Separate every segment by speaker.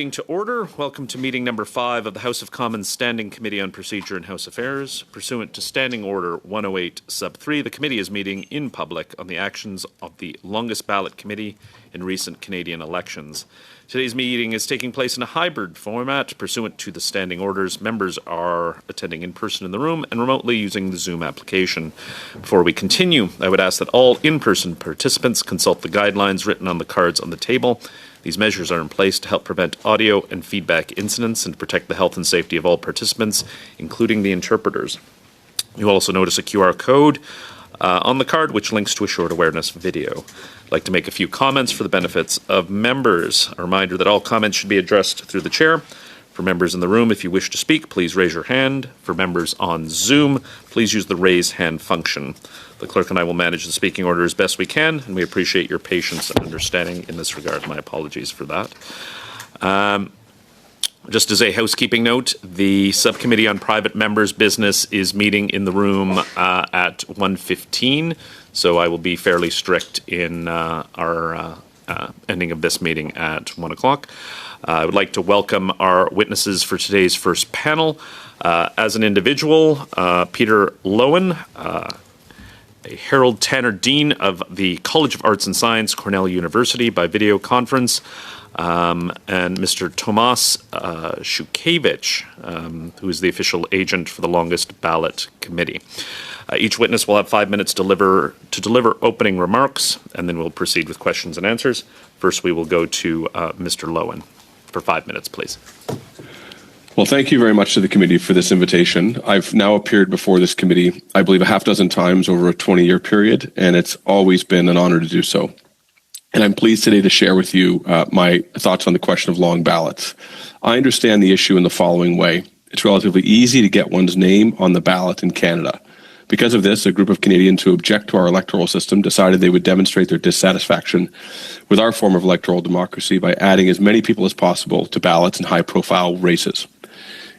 Speaker 1: Meeting to order. Welcome to meeting number 5 of the House of Commons Standing Committee on Procedure and House Affairs. Pursuant to Standing Order 108 sub 3, the committee is meeting in public on the actions of the longest ballot committee in recent Canadian elections. Today's meeting is taking place in a hybrid format. Pursuant to the standing orders, members are attending in person in the room and remotely using the Zoom application. Before we continue, I would ask that all in-person participants consult the guidelines written on the cards on the table. These measures are in place to help prevent audio and feedback incidents and protect the health and safety of all participants, including the interpreters. You'll also notice a QR code on the card, which links to a short awareness video. I'd like to make a few comments for the benefits of members. A reminder that all comments should be addressed through the chair. For members in the room, if you wish to speak, please raise your hand. For members on Zoom, please use the raise hand function. The clerk and I will manage the speaking order as best we can, and we appreciate your patience and understanding in this regard. My apologies for that. Just as a housekeeping note, the Subcommittee on Private Members' Business is meeting in the room at 1:15, so I will be fairly strict in our ending of this meeting at 1 o'clock. I would like to welcome our witnesses for today's first panel. As an individual, Peter Lowen, a Harold Tanner Dean of the College of Arts and Science, Cornell University, by video conference, and Mr. Tomas Shukevich, who is the official agent for the longest ballot committee. Each witness will have 5 minutes to deliver opening remarks, and then we'll proceed with questions and answers. First, we will go to Mr. Lowen for 5 minutes, please.
Speaker 2: Well, thank you very much to the committee for this invitation. I've now appeared before this committee, I believe, a half dozen times over a 20-year period, and it's always been an honor to do so. And I'm pleased today to share with you my thoughts on the question of long ballots. I understand the issue in the following way. It's relatively easy to get one's name on the ballot in Canada. Because of this, a group of Canadians who object to our electoral system decided they would demonstrate their dissatisfaction with our form of electoral democracy by adding as many people as possible to ballots in high-profile races.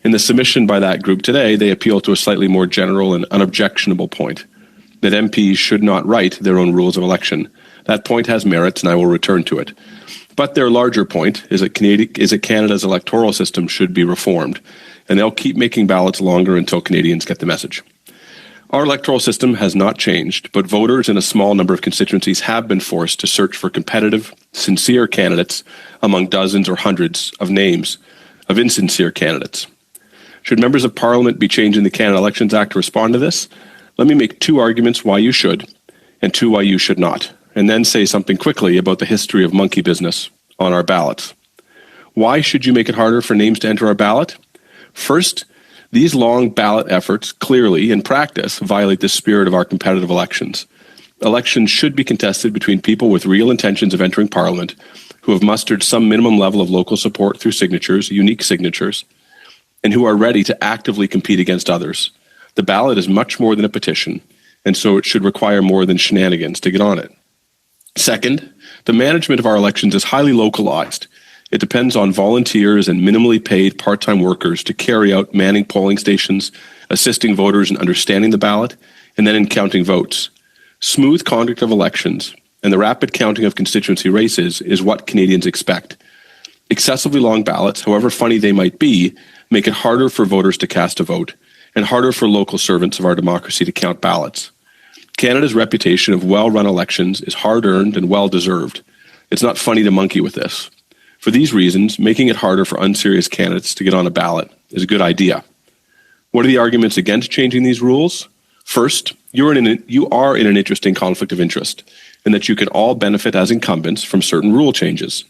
Speaker 2: In the submission by that group today, they appeal to a slightly more general and unobjectionable point, that MPs should not write their own rules of election. That point has merits, and I will return to it. But their larger point is that Canada's electoral system should be reformed, and they'll keep making ballots longer until Canadians get the message. Our electoral system has not changed, but voters in a small number of constituencies have been forced to search for competitive, sincere candidates among dozens or hundreds of names of insincere candidates. Should members of Parliament be changing the Canada Elections Act to respond to this? Let me make 2 arguments why you should, and 2 why you should not, and then say something quickly about the history of monkey business on our ballots. Why should you make it harder for names to enter our ballot? First, these long ballot efforts clearly, in practice, violate the spirit of our competitive elections. Elections should be contested between people with real intentions of entering Parliament, who have mustered some minimum level of local support through signatures, unique signatures, and who are ready to actively compete against others. The ballot is much more than a petition, and so it should require more than shenanigans to get on it. Second, the management of our elections is highly localized. It depends on volunteers and minimally paid part-time workers to carry out manning polling stations, assisting voters in understanding the ballot, and then in counting votes. Smooth conduct of elections and the rapid counting of constituency races is what Canadians expect. Excessively long ballots, however funny they might be, make it harder for voters to cast a vote and harder for local servants of our democracy to count ballots. Canada's reputation of well-run elections is hard-earned and well-deserved. It's not funny to monkey with this. For these reasons, making it harder for unserious candidates to get on a ballot is a good idea. What are the arguments against changing these rules? First, you are in an interesting conflict of interest in that you can all benefit as incumbents from certain rule changes.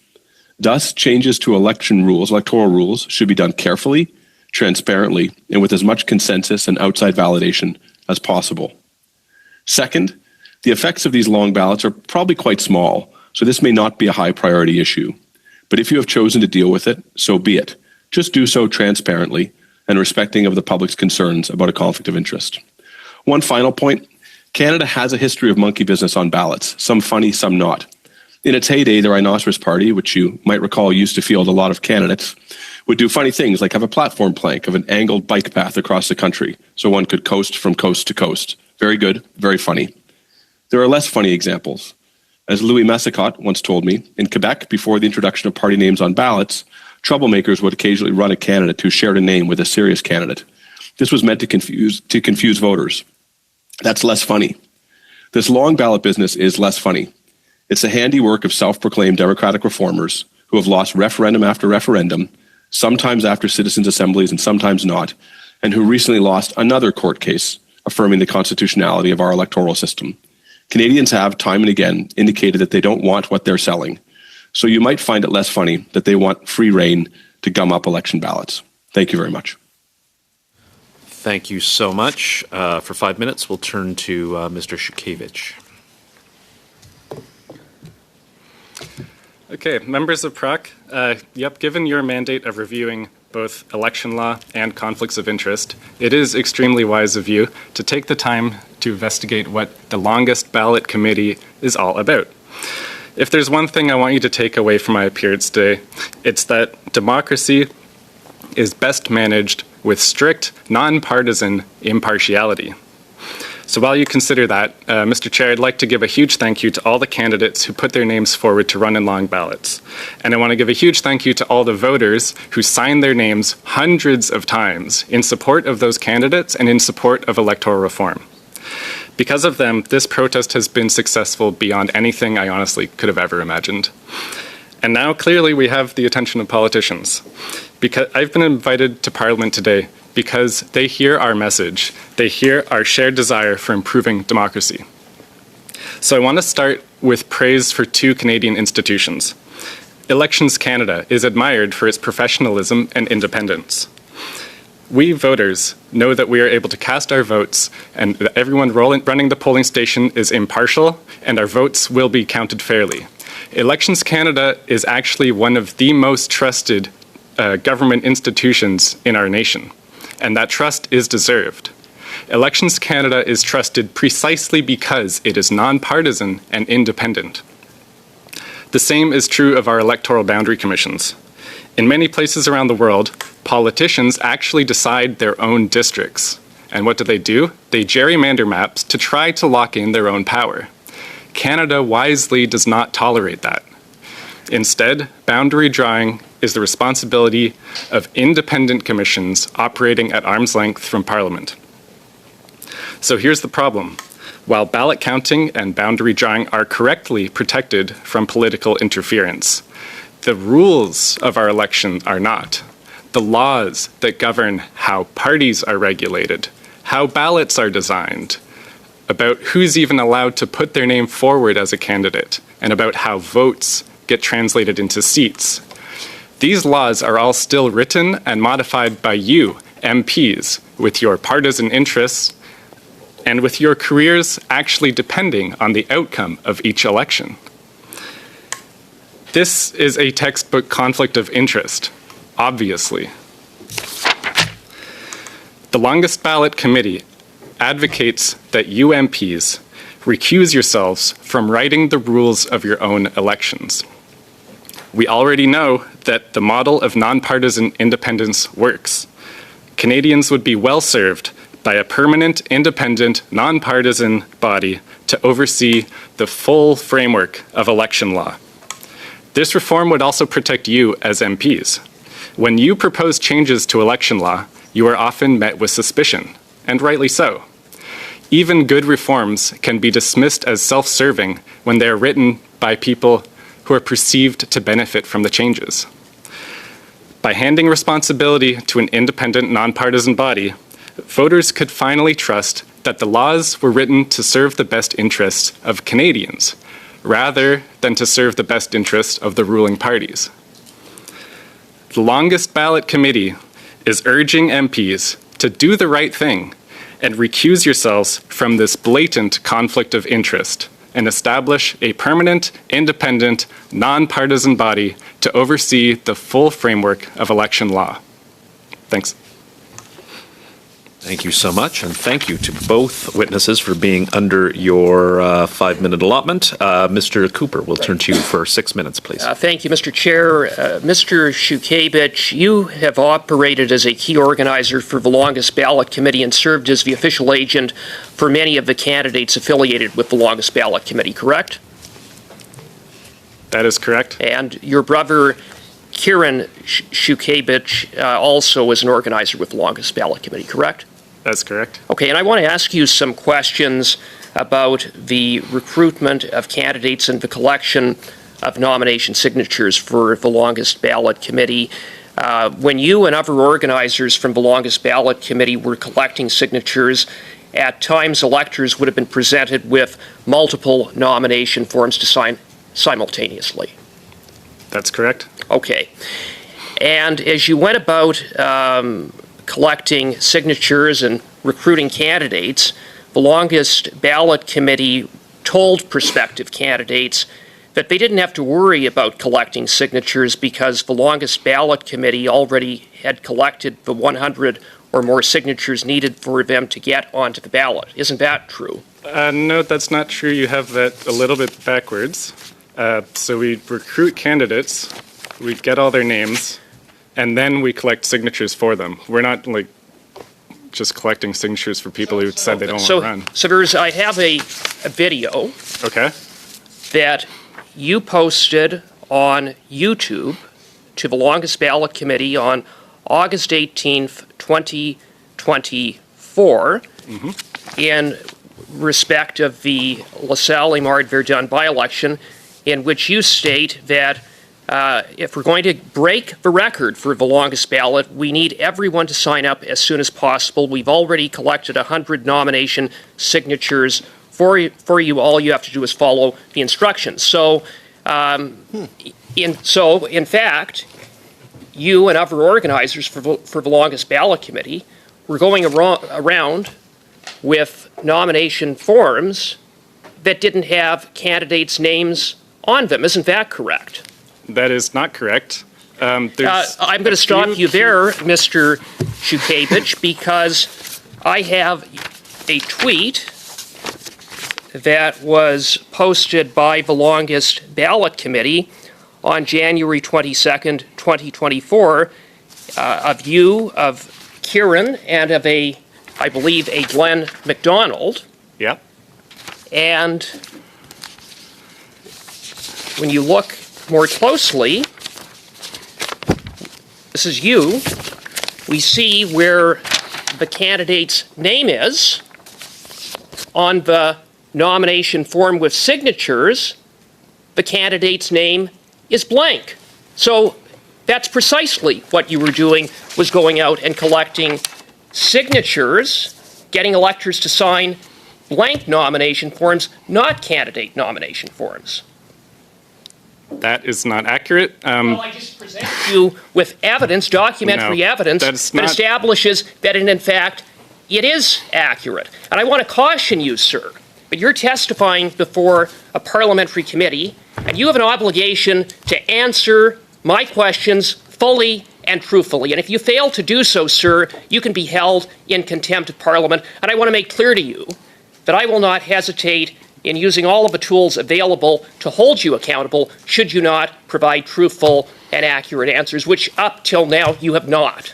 Speaker 2: Thus, changes to electoral rules, should be done carefully, transparently, and with as much consensus and outside validation as possible. Second, the effects of these long ballots are probably quite small, so this may not be a high priority issue. But if you have chosen to deal with it, so be it. Just do so transparently and respecting of the public's concerns about a conflict of interest. One final point, Canada has a history of monkey business on ballots, some funny, some not. In its heyday, the Rhinoceros Party, which you might recall used to field a lot of candidates, would do funny things like have a platform plank of an angled bike path across the country so one could coast from coast to coast. Very good, very funny. There are less funny examples. As Louis Massicotte once told me, in Quebec, before the introduction of party names on ballots, troublemakers would occasionally run a candidate who shared a name with a serious candidate. This was meant to confuse voters. That's less funny. This long ballot business is less funny. It's the handiwork of self-proclaimed democratic reformers who have lost referendum after referendum, sometimes after citizens' assemblies and sometimes not, and who recently lost another court case affirming the constitutionality of our electoral system. Canadians have, time and again, indicated that they don't want what they're selling. So you might find it less funny that they want free rein to gum up election ballots. Thank you very much.
Speaker 1: Thank you so much. For 5 minutes, we'll turn to Mr. Shukevich.
Speaker 3: Okay, members of PROC, given your mandate of reviewing both election law and conflicts of interest, it is extremely wise of you to take the time to investigate what the longest ballot committee is all about. If there's one thing I want you to take away from my appearance today, it's that democracy is best managed with strict, nonpartisan impartiality. So while you consider that, Mr. Chair, I'd like to give a huge thank you to all the candidates who put their names forward to run in long ballots. And I want to give a huge thank you to all the voters who signed their names hundreds of times in support of those candidates and in support of electoral reform. Because of them, this protest has been successful beyond anything I honestly could have ever imagined. And now clearly we have the attention of politicians. Because I've been invited to Parliament today because they hear our message. They hear our shared desire for improving democracy. So I want to start with praise for two Canadian institutions. Elections Canada is admired for its professionalism and independence. We voters know that we are able to cast our votes and that everyone running the polling station is impartial and our votes will be counted fairly. Elections Canada is actually one of the most trusted government institutions in our nation, and that trust is deserved. Elections Canada is trusted precisely because it is nonpartisan and independent. The same is true of our electoral boundary commissions. In many places around the world, politicians actually decide their own districts. And what do? They gerrymander maps to try to lock in their own power. Canada wisely does not tolerate that. Instead, boundary drawing is the responsibility of independent commissions operating at arm's length from Parliament. So here's the problem. While ballot counting and boundary drawing are correctly protected from political interference, the rules of our election are not. The laws that govern how parties are regulated, how ballots are designed, about who's even allowed to put their name forward as a candidate, and about how votes get translated into seats. These laws are all still written and modified by you, MPs, with your partisan interests and with your careers actually depending on the outcome of each election. This is a textbook conflict of interest, obviously. The longest ballot committee advocates that you MPs recuse yourselves from writing the rules of your own elections. We already know that the model of nonpartisan independence works. Canadians would be well served by a permanent, independent, nonpartisan body to oversee the full framework of election law. This reform would also protect you as MPs. When you propose changes to election law, you are often met with suspicion, and rightly so. Even good reforms can be dismissed as self-serving when they are written by people who are perceived to benefit from the changes. By handing responsibility to an independent, nonpartisan body, voters could finally trust that the laws were written to serve the best interests of Canadians, rather than to serve the best interests of the ruling parties. The longest ballot committee is urging MPs to do the right thing and recuse yourselves from this blatant conflict of interest and establish a permanent, independent, nonpartisan body to oversee the full framework of election law. Thanks.
Speaker 1: Thank you so much, and thank you to both witnesses for being under your 5-minute allotment. Mr. Cooper, we'll turn to you for 6 minutes, please.
Speaker 4: Thank you, Mr. Chair. Mr. Shukevich, you have operated as a key organizer for the longest ballot committee and served as the official agent for many of the candidates affiliated with the longest ballot committee, correct?
Speaker 3: That is correct.
Speaker 4: And your brother Kieran Shukevich also is an organizer with the Longest Ballot Committee, correct?
Speaker 3: That's correct.
Speaker 4: Okay, and I want to ask you some questions about the recruitment of candidates and the collection of nomination signatures for the Longest Ballot Committee. When you and other organizers from the Longest Ballot Committee were collecting signatures, at times electors would have been presented with multiple nomination forms to sign simultaneously.
Speaker 3: That's correct.
Speaker 4: Okay. And as you went about collecting signatures and recruiting candidates, the Longest Ballot Committee told prospective candidates that they didn't have to worry about collecting signatures because the Longest Ballot Committee already had collected the 100 or more signatures needed for them to get onto the ballot. Isn't that true?
Speaker 3: No, that's not true. You have that a little bit backwards. So we recruit candidates, we get all their names, and then we collect signatures for them. We're not like just collecting signatures for people who said they don't want to run.
Speaker 4: So I have a video
Speaker 3: Okay.
Speaker 4: that you posted on YouTube to the Longest Ballot Committee on August 18th, 2024, in respect of the LaSalle-Verdun by-election, in which you state that if we're going to break the record for the longest ballot, we need everyone to sign up as soon as possible. We've already collected 100 nomination signatures for you. All you have to do is follow the instructions. So, in fact, you and other organizers for the Longest Ballot Committee were going around with nomination forms that didn't have candidates' names on them. Isn't that correct?
Speaker 3: That is not correct.
Speaker 4: I'm going to stop you there, Mr. Shukevich, because I have a tweet that was posted by the Longest Ballot Committee on January 22nd, 2024, of you, of Kieran, and of I believe, a Glenn McDonald.
Speaker 3: Yep.
Speaker 4: And when you look more closely, this is you. We see where the candidate's name is on the nomination form with signatures. The candidate's name is blank. So that's precisely what you were doing, was going out and collecting signatures, getting electors to sign blank nomination forms, not candidate nomination forms.
Speaker 3: That is not accurate.
Speaker 4: Well, I just presented you with evidence, documentary evidence, that establishes that, in fact, it is accurate. And I want to caution you, sir, but you're testifying before a parliamentary committee, and you have an obligation to answer my questions fully and truthfully. And if you fail to do so, sir, you can be held in contempt of Parliament. And I want to make clear to you that I will not hesitate in using all of the tools available to hold you accountable should you not provide truthful and accurate answers, which up till now you have not.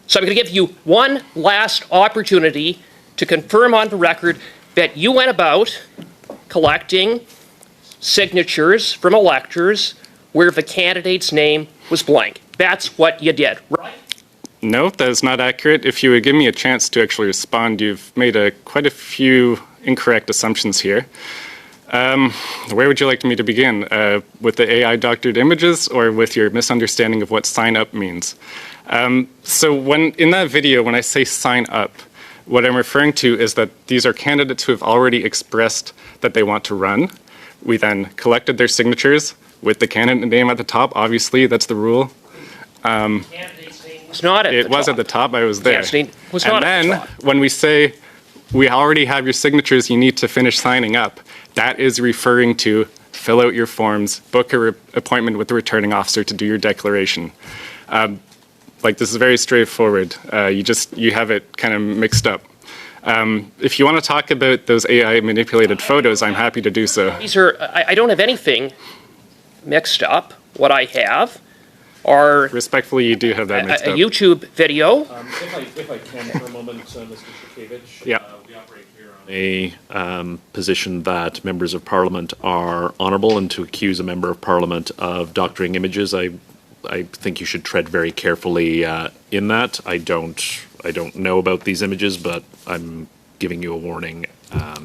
Speaker 4: So I'm going to give you one last opportunity to confirm on the record that you went about collecting signatures from electors where the candidate's name was blank. That's what you did, right?
Speaker 3: No, that is not accurate. If you would give me a chance to actually respond, you've made quite a few incorrect assumptions here. Where would you like me to begin? With the AI doctored images or with your misunderstanding of what sign up means? So in that video, when I say sign up, what I'm referring to is that these are candidates who have already expressed that they want to run. We then collected their signatures with the candidate name at the top. Obviously, that's the rule.
Speaker 4: Candidate's name was not at the top.
Speaker 3: It was at the top. I was there.
Speaker 4: Candidate's name was not at the top.
Speaker 3: And then when we say we already have your signatures, you need to finish signing up, that is referring to fill out your forms, book an appointment with the returning officer to do your declaration. This is very straightforward. You have it kind of mixed up. If you want to talk about those AI manipulated photos, I'm happy to do so.
Speaker 4: I don't have anything mixed up. What I have are
Speaker 3: respectfully, you do have that mixed up.
Speaker 4: A YouTube video.
Speaker 1: If I can for a moment, Mr. Shukevich.
Speaker 3: Yeah.
Speaker 1: We operate here on a position that members of Parliament are honourable, and to accuse a member of Parliament of doctoring images, I I think you should tread very carefully in that. I don't know about these images, but I'm giving you a warning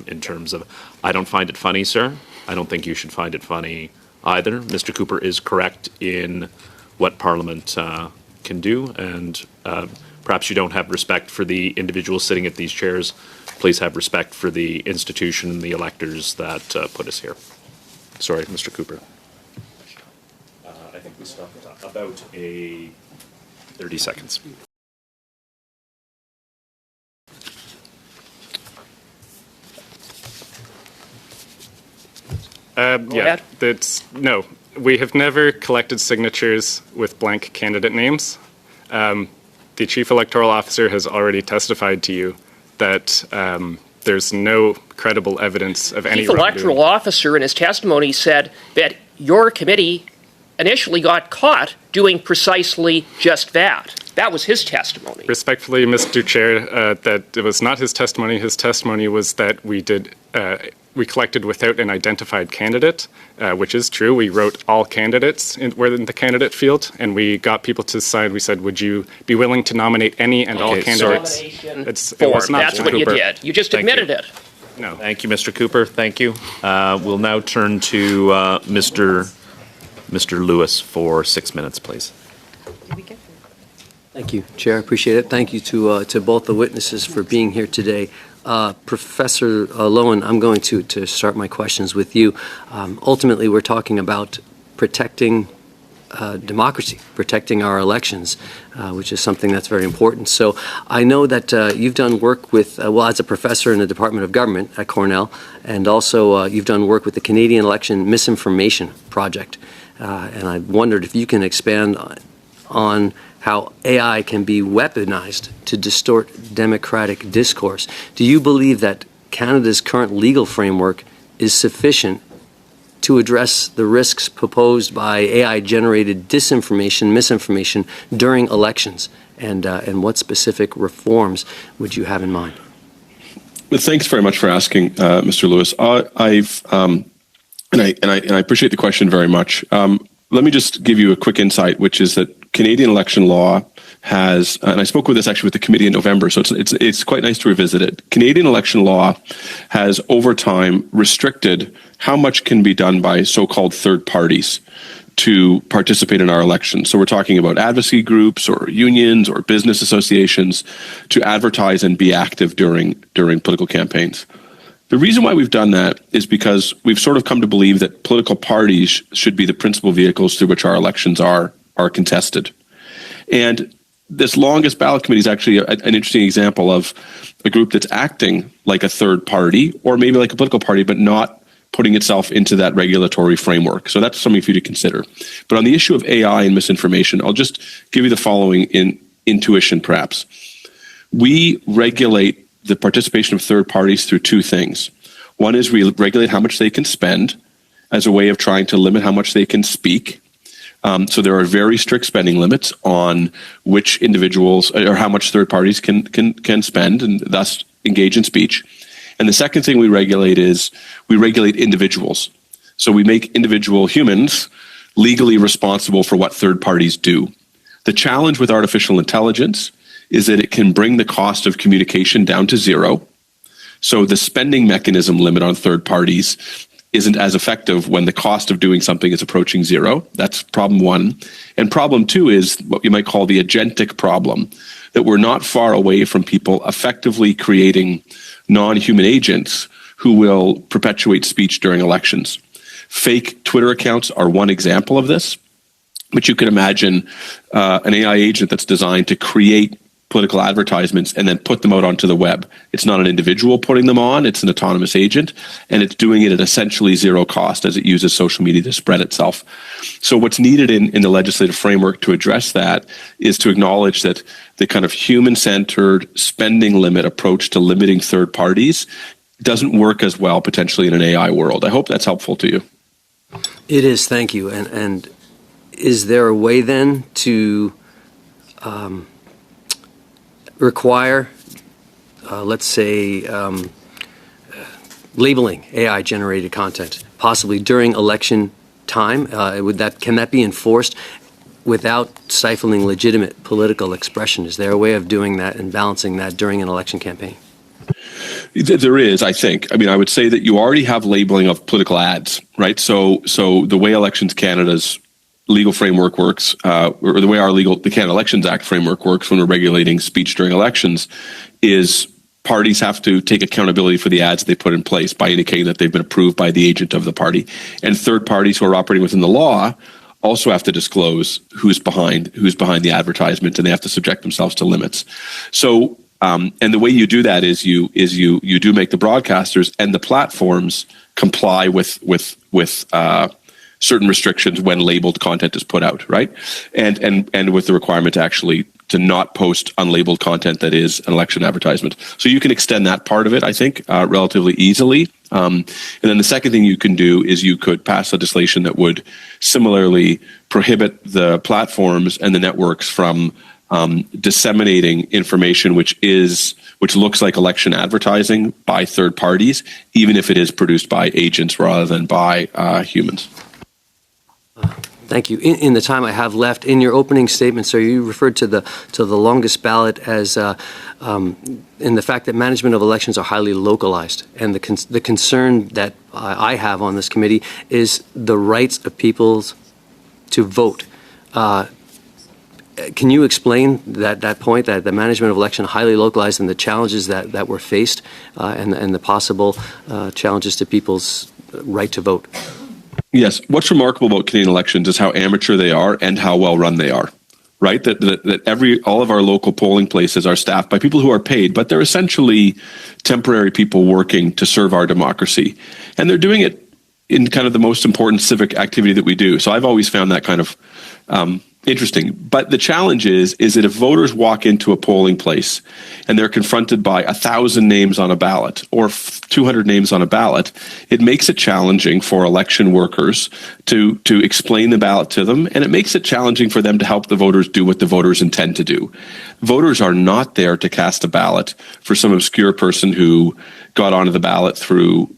Speaker 1: in terms of, I don't find it funny, sir. I don't think you should find it funny either. Mr. Cooper is correct in what Parliament can do, and perhaps you don't have respect for the individuals sitting at these chairs. Please have respect for the institution and the electors that put us here. Sorry, Mr. Cooper. I think we stopped about 30 seconds.
Speaker 3: Yeah, no. We have never collected signatures with blank candidate names. The Chief Electoral Officer has already testified to you that there's no credible evidence of any
Speaker 4: Chief Electoral Officer in his testimony said that your committee initially got caught doing precisely just that. That was his testimony.
Speaker 3: Respectfully, Mr. Chair, that it was not his testimony. His testimony was that we collected without an identified candidate, which is true. We wrote all candidates were in the candidate field, and we got people to sign. We said, would you be willing to nominate any and all candidates?
Speaker 4: It was not That's what you did. You just admitted it.
Speaker 3: No.
Speaker 1: Thank you, Mr. Cooper. Thank you. We'll now turn to Mr. Lewis for 6 minutes, please.
Speaker 5: Thank you, Chair. I appreciate it. Thank you to both the witnesses for being here today. Professor Lowen, I'm going to start my questions with you. Ultimately, we're talking about protecting democracy, protecting our elections, which is something that's very important. So I know that you've done work with, as a professor in the Department of Government at Cornell, and also you've done work with the Canadian Election Misinformation Project. And I wondered if you can expand on how AI can be weaponized to distort democratic discourse. Do you believe that Canada's current legal framework is sufficient to address the risks proposed by AI-generated disinformation, misinformation during elections? And what specific reforms would you have in mind?
Speaker 2: Well, thanks very much for asking, Mr. Lewis. I appreciate the question very much. Let me just give you a quick insight, which is that Canadian election law has, and I spoke with this actually with the committee in November, so it's quite nice to revisit it. Canadian election law has over time restricted how much can be done by so-called third parties to participate in our elections. So we're talking about advocacy groups or unions or business associations to advertise and be active during political campaigns. The reason why we've done that is because we've sort of come to believe that political parties should be the principal vehicles through which our elections are contested. And this longest ballot committee is actually an interesting example of a group that's acting like a third party or maybe like a political party, but not putting itself into that regulatory framework. So that's something for you to consider. But on the issue of AI and misinformation, I'll just give you the following intuition, perhaps. We regulate the participation of third parties through two things. One is we regulate how much they can spend as a way of trying to limit how much they can speak. So there are very strict spending limits on which individuals or how much third parties can spend and thus engage in speech. And the second thing we regulate is we regulate individuals. So we make individual humans legally responsible for what third parties do. The challenge with artificial intelligence is that it can bring the cost of communication down to zero. So the spending mechanism limit on third parties isn't as effective when the cost of doing something is approaching zero. That's problem one. And problem two is what you might call the agentic problem, that we're not far away from people effectively creating non-human agents who will perpetuate speech during elections. Fake Twitter accounts are one example of this, but you can imagine an AI agent that's designed to create political advertisements and then put them out onto the web. It's not an individual putting them on, it's an autonomous agent, and it's doing it at essentially zero cost as it uses social media to spread itself. So what's needed in the legislative framework to address that is to acknowledge that the kind of human-centered spending limit approach to limiting third parties doesn't work as well potentially in an AI world. I hope that's helpful to you.
Speaker 5: It is, thank you. And is there a way then to require, let's say, labeling AI-generated content, possibly during election time? Can that be enforced? without stifling legitimate political expression? Is there a way of doing that and balancing that during an election campaign?
Speaker 2: There is, I think. I mean, I would say that you already have labeling of political ads, right? So the way Elections Canada's legal framework works, or the way the Canada Elections Act framework works when we're regulating speech during elections, is parties have to take accountability for the ads they put in place by indicating that they've been approved by the agent of the party. And third parties who are operating within the law also have to disclose who's behind the advertisement, and they have to subject themselves to limits. So, and the way you do that is you do make the broadcasters and the platforms comply with certain restrictions when labeled content is put out, right? And with the requirement to not post unlabeled content that is an election advertisement. So you can extend that part of it, I think, relatively easily. And then the second thing you can do is you could pass legislation that would similarly prohibit the platforms and the networks from disseminating information which looks like election advertising by third parties, even if it is produced by agents rather than by humans.
Speaker 5: Thank you. In the time I have left, in your opening statement, sir, you referred to the longest ballot as in the fact that management of elections are highly localized, and the concern that I have on this committee is the rights of peoples to vote. Can you explain that point, that the management of election highly localized and the challenges that were faced and the possible challenges to people's right to vote?
Speaker 2: Yes. What's remarkable about Canadian elections is how amateur they are and how well run they are, right? That all of our local polling places are staffed by people who are paid, but they're essentially temporary people working to serve our democracy. And they're doing it in kind of the most important civic activity that we do. So I've always found that kind of interesting. But the challenge is that if voters walk into a polling place and they're confronted by 1,000 names on a ballot or 200 names on a ballot, it makes it challenging for election workers to explain the ballot to them, and it makes it challenging for them to help the voters do what the voters intend to do. Voters are not there to cast a ballot for some obscure person who got onto the ballot through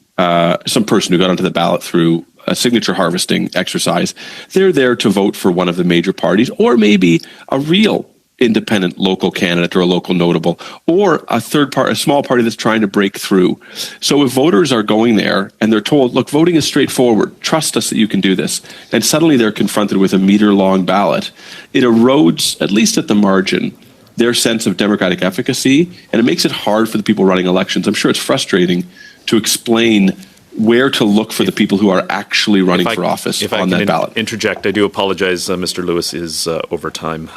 Speaker 2: a signature harvesting exercise. They're there to vote for one of the major parties, or maybe a real independent local candidate or a local notable, or a small party that's trying to break through. So if voters are going there and they're told, look, voting is straightforward, trust us that you can do this, and suddenly they're confronted with a meter-long ballot, it erodes, at least at the margin, their sense of democratic efficacy, and it makes it hard for the people running elections. I'm sure it's frustrating to explain where to look for the people who are actually running for office on that ballot.
Speaker 1: Interject, I do apologize. Mr. Lewis is over time.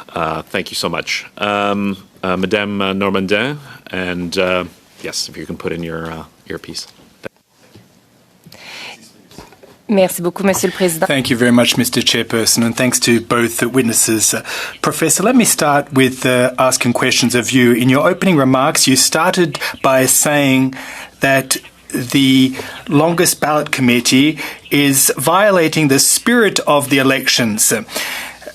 Speaker 1: Thank you so much. Madame Normandin, and yes, if you can put in your earpiece.
Speaker 6: Merci beaucoup, Monsieur le Président.
Speaker 7: Thank you very much, Mr. Chairperson, and thanks to both witnesses. Professor, let me start with asking questions of you. In your opening remarks, you started by saying that the longest ballot committee is violating the spirit of the elections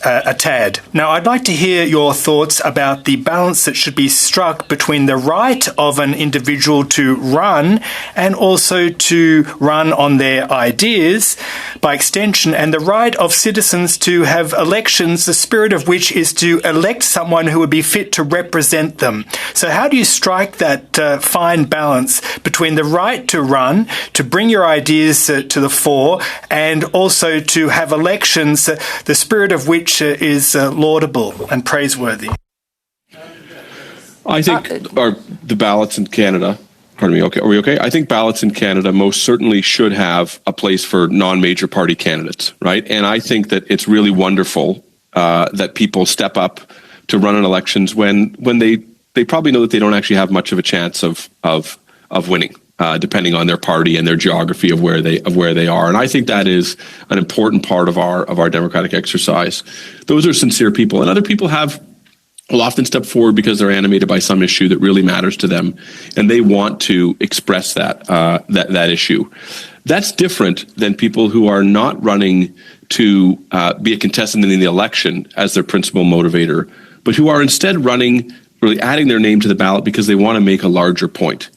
Speaker 7: a tad. Now, I'd like to hear your thoughts about the balance that should be struck between the right of an individual to run and also to run on their ideas, by extension, and the right of citizens to have elections, the spirit of which is to elect someone who would be fit to represent them. So how do you strike that fine balance between the right to run, to bring your ideas to the fore, and also to have elections, the spirit of which is laudable and praiseworthy?
Speaker 2: I think the ballots in Canada, pardon me, okay, are we okay? I think ballots in Canada most certainly should have a place for non-major party candidates, right? And I think that it's really wonderful that people step up to run in elections when they probably know that they don't actually have much of a chance of winning. Depending on their party and their geography of where they are, and I think that is an important part of our democratic exercise. Those are sincere people, and other people will often step forward because they're animated by some issue that really matters to them, and they want to express that issue. That's different than people who are not running to be a contestant in the election as their principal motivator, but who are instead running, really adding their name to the ballot because they want to make a larger point.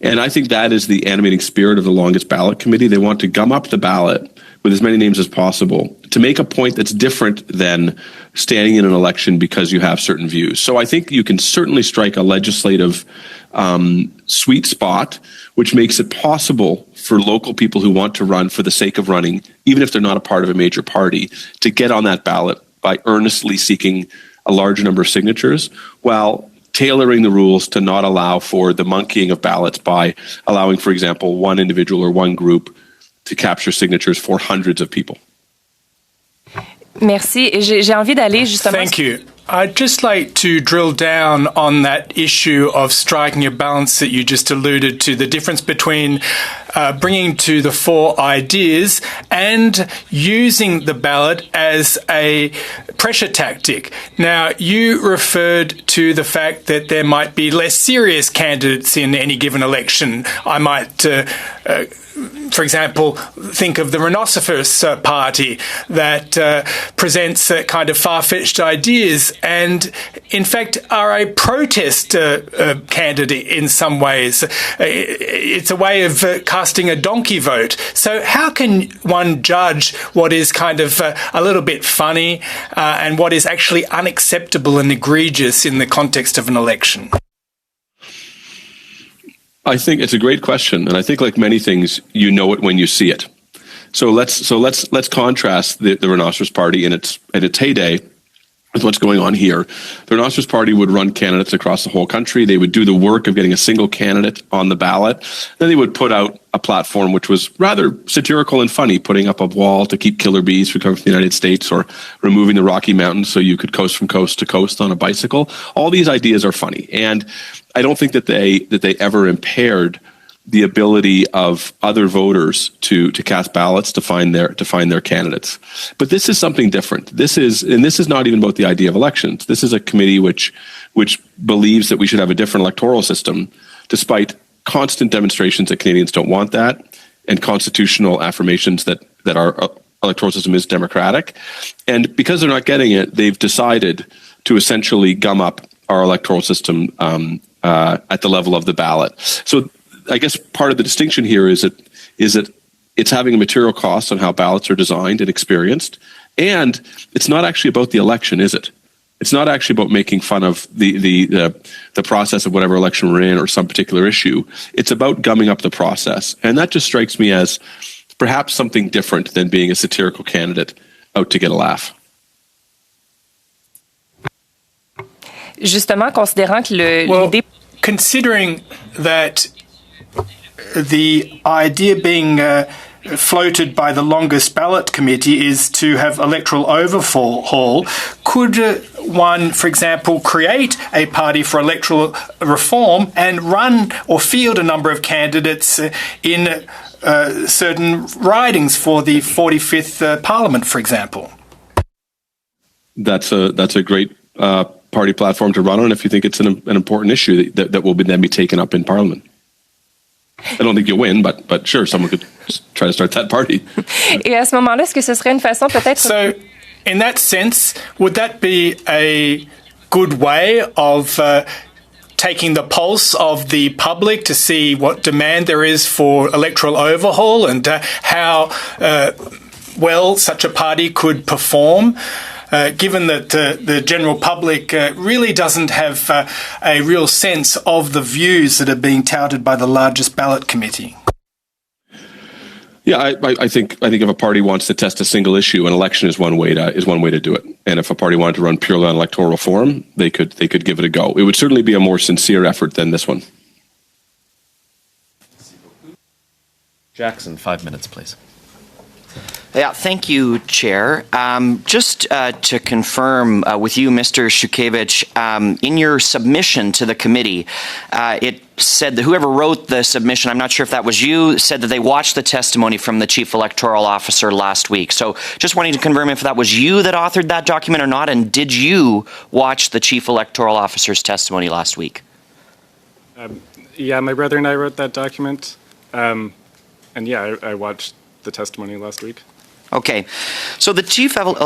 Speaker 2: And I think that is the animating spirit of the longest ballot committee. They want to gum up the ballot with as many names as possible to make a point that's different than standing in an election because you have certain views. So I think you can certainly strike a legislative sweet spot, which makes it possible for local people who want to run for the sake of running, even if they're not a part of a major party, to get on that ballot by earnestly seeking a large number of signatures, while tailoring the rules to not allow for the monkeying of ballots by allowing, for example, one individual or one group to capture signatures for hundreds of people.
Speaker 6: Merci. Et j'ai envie d'aller justement...
Speaker 7: Thank you. I'd just like to drill down on that issue of striking a balance that you just alluded to, the difference between bringing to the fore ideas and using the ballot as a pressure tactic. Now, you referred to the fact that there might be less serious candidates in any given election. I might for example, think of the Rhinoceros Party that presents kind of far-fetched ideas and, in fact, are a protest candidate in some ways. It's a way of casting a donkey vote. So how can one judge what is kind of a little bit funny and what is actually unacceptable and egregious in the context of an election?
Speaker 2: I think it's a great question, and I think, like many things, you know it when you see it. So let's contrast the Rhinoceros Party in its heyday with what's going on here. The Rhinoceros Party would run candidates across the whole country. They would do the work of getting a single candidate on the ballot. Then they would put out a platform which was rather satirical and funny, putting up a wall to keep killer bees from coming from the United States, or removing the Rocky Mountains so you could coast from coast to coast on a bicycle. All these ideas are funny, and I don't think that they ever impaired the ability of other voters to cast ballots to find their candidates. But this is something different. This is not even about the idea of elections. This is a committee which believes that we should have a different electoral system, despite constant demonstrations that Canadians don't want that, and constitutional affirmations that our electoral system is democratic. And because they're not getting it, they've decided to essentially gum up our electoral system at the level of the ballot. So I guess part of the distinction here is that it's having a material cost on how ballots are designed and experienced, and it's not actually about the election, is it? It's not actually about making fun of the process of whatever election we're in or some particular issue. It's about gumming up the process, and that just strikes me as perhaps something different than being a satirical candidate out to get a laugh.
Speaker 6: Justement, considérant que l'idée...
Speaker 7: Considering that the idea being floated by the longest ballot committee is to have electoral overhaul, could one, for example, create a party for electoral reform and run or field a number of candidates in certain ridings for the 45th Parliament, for example?
Speaker 2: That's a great party platform to run on if you think it's an important issue that will then be taken up in Parliament. I don't think you'll win, but sure, someone could try to start that party.
Speaker 6: Et à ce moment-là, est-ce que ce serait une façon peut-être...
Speaker 7: So, in that sense, would that be a good way of taking the pulse of the public to see what demand there is for electoral overhaul and how well such a party could perform? Given that the general public really doesn't have a real sense of the views that are being touted by the largest ballot committee.
Speaker 2: Yeah, I think if a party wants to test a single issue, an election is one way to do it. And if a party wanted to run purely on electoral reform, they could give it a go. It would certainly be a more sincere effort than this one.
Speaker 1: Jackson, 5 minutes, please.
Speaker 8: Yeah, thank you, Chair. Just to confirm with you, Mr. Szukewicz, in your submission to the committee, it said that whoever wrote the submission, I'm not sure if that was you, said that they watched the testimony from the Chief Electoral Officer last week. So just wanting to confirm if that was you that authored that document or not, and did you watch the Chief Electoral Officer's testimony last week?
Speaker 3: Yeah, my brother and I wrote that document. And yeah, I watched the testimony last week.
Speaker 8: Okay, So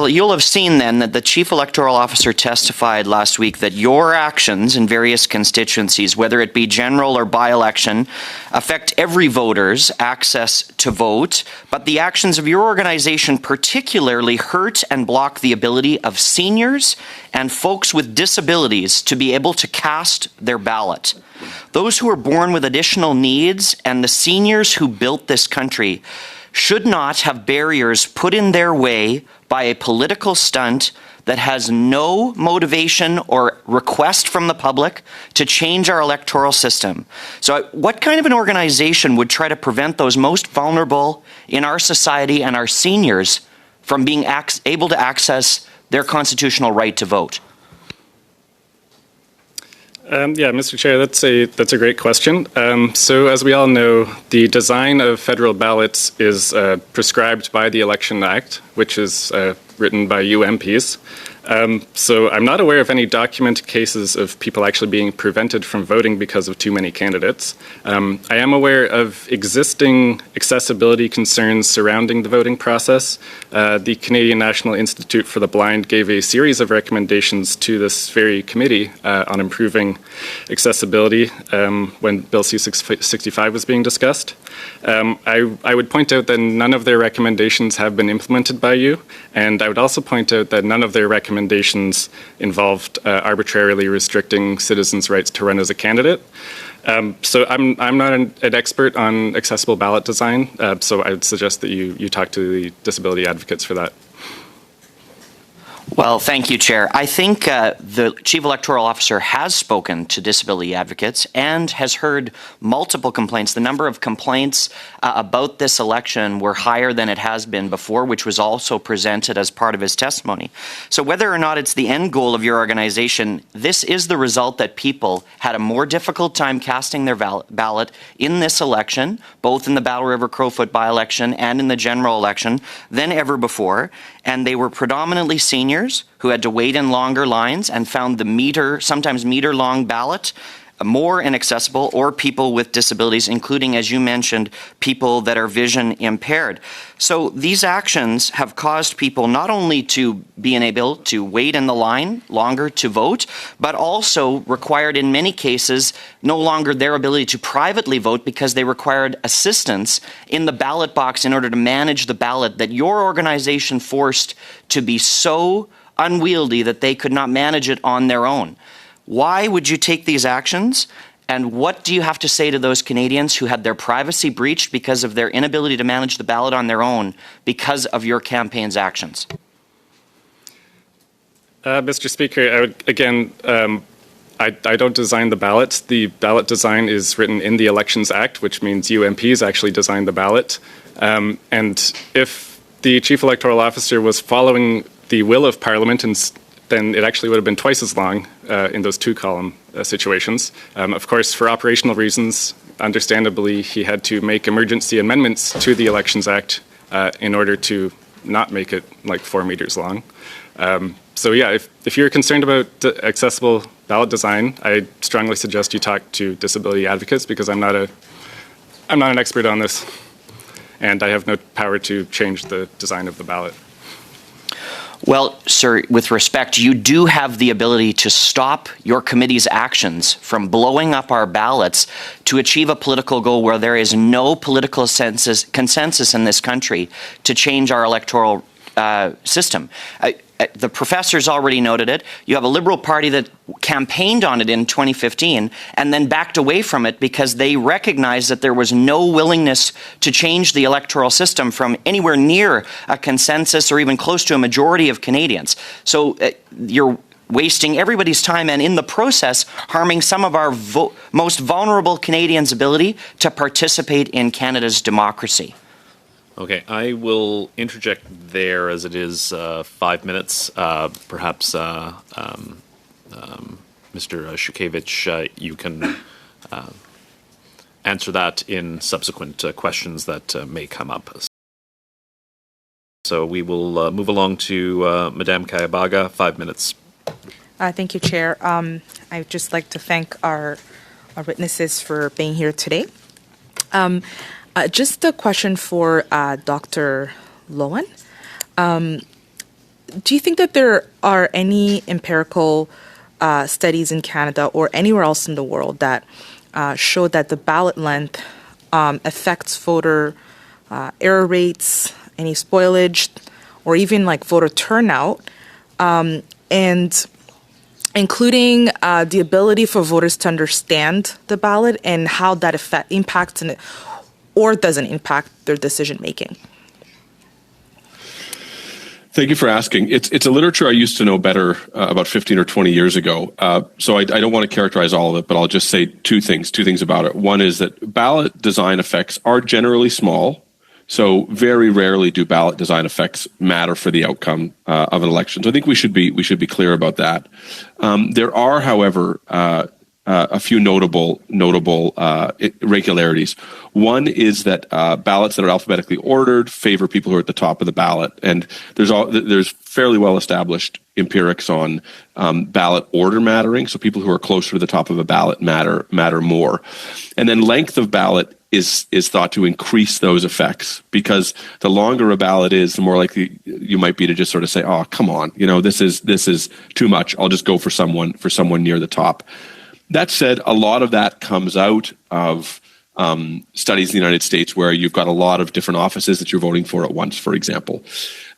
Speaker 8: you'll have seen then that the Chief Electoral Officer testified last week that your actions in various constituencies, whether it be general or by-election, affect every voter's access to vote, but the actions of your organization particularly hurt and block the ability of seniors and folks with disabilities to be able to cast their ballot. Those who are born with additional needs and the seniors who built this country should not have barriers put in their way by a political stunt that has no motivation or request from the public to change our electoral system. So what kind of an organization would try to prevent those most vulnerable in our society and our seniors from being able to access their constitutional right to vote?
Speaker 3: Yeah, Mr. Chair, that's a great question. So as we all know, the design of federal ballots is prescribed by the Election Act, which is written by you MPs. So I'm not aware of any documented cases of people actually being prevented from voting because of too many candidates. I am aware of existing accessibility concerns surrounding the voting process. The Canadian National Institute for the Blind gave a series of recommendations to this very committee on improving accessibility when Bill C-65 was being discussed. I would point out that none of their recommendations have been implemented by you, and I would also point out that none of their recommendations involved arbitrarily restricting citizens' rights to run as a candidate. So I'm not an expert on accessible ballot design, so I would suggest that you talk to the disability advocates for that.
Speaker 8: Well, thank you, Chair. I think the Chief Electoral Officer has spoken to disability advocates and has heard multiple complaints. The number of complaints about this election were higher than it has been before, which was also presented as part of his testimony. So whether or not it's the end goal of your organization, this is the result that people had a more difficult time casting their ballot in this election, both in the Battle River Crowfoot by-election and in the general election, than ever before. And they were predominantly seniors who had to wait in longer lines and found the sometimes meter-long ballot more inaccessible, or people with disabilities, including, as you mentioned, people that are vision impaired. So these actions have caused people not only to be unable to wait in the line longer to vote, but also required in many cases no longer their ability to privately vote because they required assistance in the ballot box in order to manage the ballot that your organization forced to be so unwieldy that they could not manage it on their own. Why would you take these actions? And what do you have to say to those Canadians who had their privacy breached because of their inability to manage the ballot on their own because of your campaign's actions?
Speaker 3: Mr. Speaker, I would, again, I don't design the ballots. The ballot design is written in the Elections Act, which means you MPs actually design the ballot. And if the Chief Electoral Officer was following the will of Parliament, then it actually would have been twice as long in those two-column situations. Of course, for operational reasons, understandably, he had to make emergency amendments to the Elections Act in order to not make it like 4 meters long. So yeah, if you're concerned about accessible ballot design, I strongly suggest you talk to disability advocates, because I'm not an expert on this, and I have no power to change the design of the ballot.
Speaker 8: Well, sir, with respect, you do have the ability to stop your committee's actions from blowing up our ballots to achieve a political goal where there is no political consensus in this country to change our electoral system. The professors already noted it. You have a Liberal Party that campaigned on it in 2015 and then backed away from it because they recognized that there was no willingness to change the electoral system from anywhere near a consensus or even close to a majority of Canadians. So you're wasting everybody's time and in the process harming some of our most vulnerable Canadians' ability to participate in Canada's democracy.
Speaker 1: Okay, I will interject there, as it is 5 minutes. Perhaps, Mr. Shukevich, you can answer that in subsequent questions that may come up. So we will move along to Madame Kayabaga, 5 minutes.
Speaker 9: Thank you, Chair. I'd just like to thank our witnesses for being here today. Just a question for Dr. Lowen. Do you think that there are any empirical studies in Canada or anywhere else in the world that show that the ballot length affects voter error rates, any spoilage, or even like voter turnout, and including the ability for voters to understand the ballot and how that impacts or doesn't impact their decision making?
Speaker 2: Thank you for asking. It's a literature I used to know better about 15 or 20 years ago. So I don't want to characterize all of it, but I'll just say two things about it. One is that ballot design effects are generally small. So very rarely do ballot design effects matter for the outcome of an election. So I think we should be clear about that. There are, however, a few notable irregularities. One is that ballots that are alphabetically ordered favor people who are at the top of the ballot, and there's fairly well established empirics on ballot order mattering. So people who are closer to the top of a ballot matter more, and then length of ballot is thought to increase those effects, because the longer a ballot is, the more likely you might be to just sort of say, "Oh, come on, this is too much. I'll just go for someone near the top." That said, a lot of that comes out of studies in the United States where you've got a lot of different offices that you're voting for at once, for example.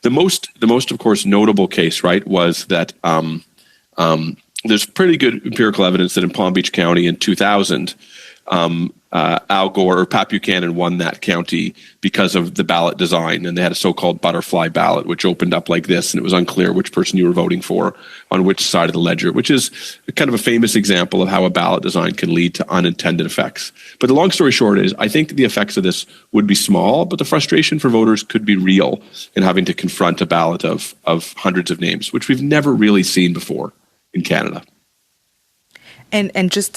Speaker 2: The most, of course, notable case, right, was that there's pretty good empirical evidence that in Palm Beach County in 2000, Al Gore or Pat Buchanan won that county because of the ballot design, and they had a so-called butterfly ballot, which opened up like this, and it was unclear which person you were voting for on which side of the ledger, which is kind of a famous example of how a ballot design can lead to unintended effects. But the long story short is, I think the effects of this would be small, but the frustration for voters could be real in having to confront a ballot of hundreds of names, which we've never really seen before in Canada.
Speaker 9: And just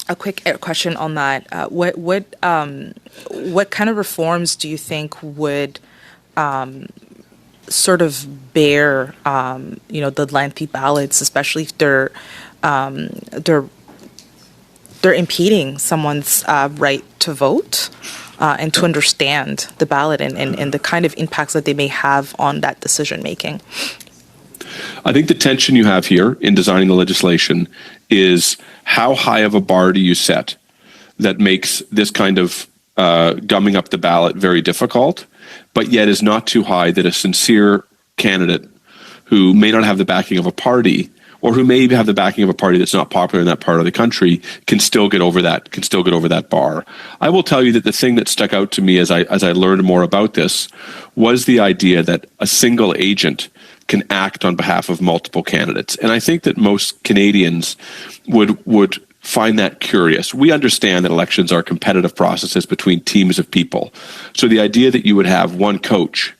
Speaker 9: a quick question on that. What kind of reforms do you think would sort of bear the lengthy ballots, especially if they're impeding someone's right to vote and to understand the ballot and the kind of impacts that they may have on that decision making?
Speaker 2: I think the tension you have here in designing the legislation is how high of a bar do you set that makes this kind of gumming up the ballot very difficult, but yet is not too high that a sincere candidate who may not have the backing of a party, or who may have the backing of a party that's not popular in that part of the country, can still get over that bar. I will tell you that the thing that stuck out to me as I learned more about this was the idea that a single agent can act on behalf of multiple candidates. And I think that most Canadians would find that curious. We understand that elections are competitive processes between teams of people. So the idea that you would have one coach,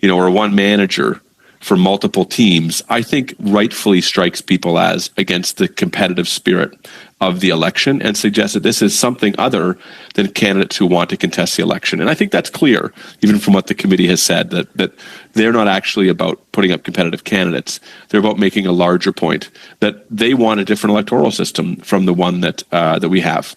Speaker 2: or one manager for multiple teams, I think rightfully strikes people as against the competitive spirit of the election, and suggests that this is something other than candidates who want to contest the election. And I think that's clear, even from what the committee has said, that they're not actually about putting up competitive candidates. They're about making a larger point that they want a different electoral system from the one that we have.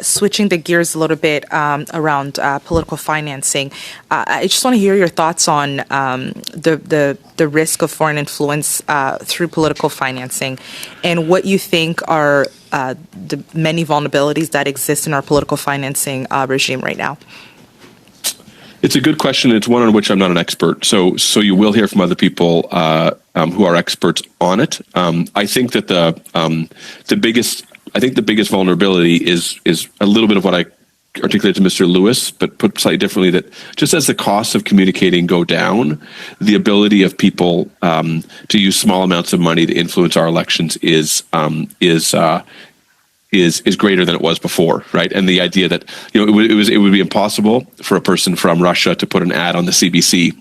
Speaker 9: Switching the gears a little bit around political financing, I just want to hear your thoughts on the risk of foreign influence through political financing, and what you think are the many vulnerabilities that exist in our political financing regime right now.
Speaker 2: It's a good question. It's one on which I'm not an expert, so you will hear from other people who are experts on it. I think that the biggest vulnerability is a little bit of what I articulated to Mr. Lewis, but put slightly differently, that just as the costs of communicating go down, the ability of people to use small amounts of money to influence our elections is greater than it was before, right? And the idea that it would be impossible for a person from Russia to put an ad on the CBC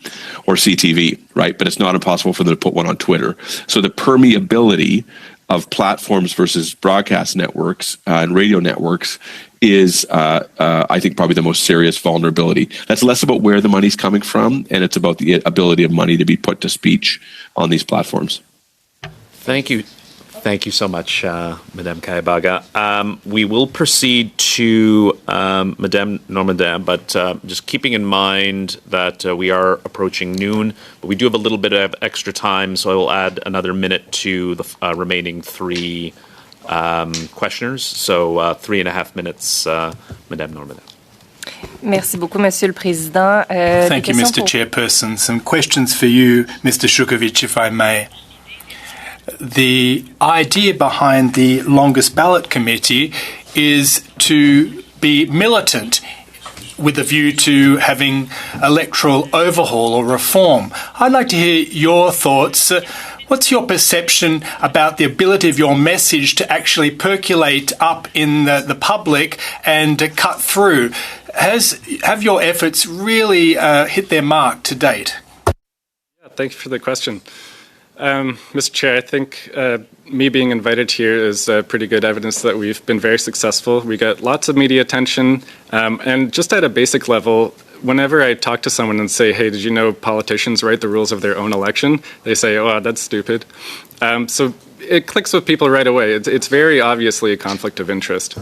Speaker 2: or CTV, right? But it's not impossible for them to put one on Twitter. So the permeability of platforms versus broadcast networks and radio networks is, I think, probably the most serious vulnerability. That's less about where the money's coming from, and it's about the ability of money to be put to speech on these platforms.
Speaker 1: Thank you. Thank you so much, Madame Kayabaga. We will proceed to Madame Normandin, but just keeping in mind that we are approaching noon, but we do have a little bit of extra time, so I will add another minute to the remaining three questioners. So 3.5 minutes, Madame Normandin.
Speaker 6: Merci beaucoup, Monsieur le Président.
Speaker 7: Thank you, Mr. Chairperson. Some questions for you, Mr. Shukovich, if I may. The idea behind the longest ballot committee is to be militant with a view to having electoral overhaul or reform. I'd like to hear your thoughts. What's your perception about the ability of your message to actually percolate up in the public and cut through? Have your efforts really hit their mark to date?
Speaker 3: Thank you for the question. Mr. Chair, I think me being invited here is pretty good evidence that we've been very successful. We get lots of media attention, and just at a basic level, whenever I talk to someone and say, hey, did you know politicians write the rules of their own election? They say, oh, that's stupid. So it clicks with people right away. It's very obviously a conflict of interest.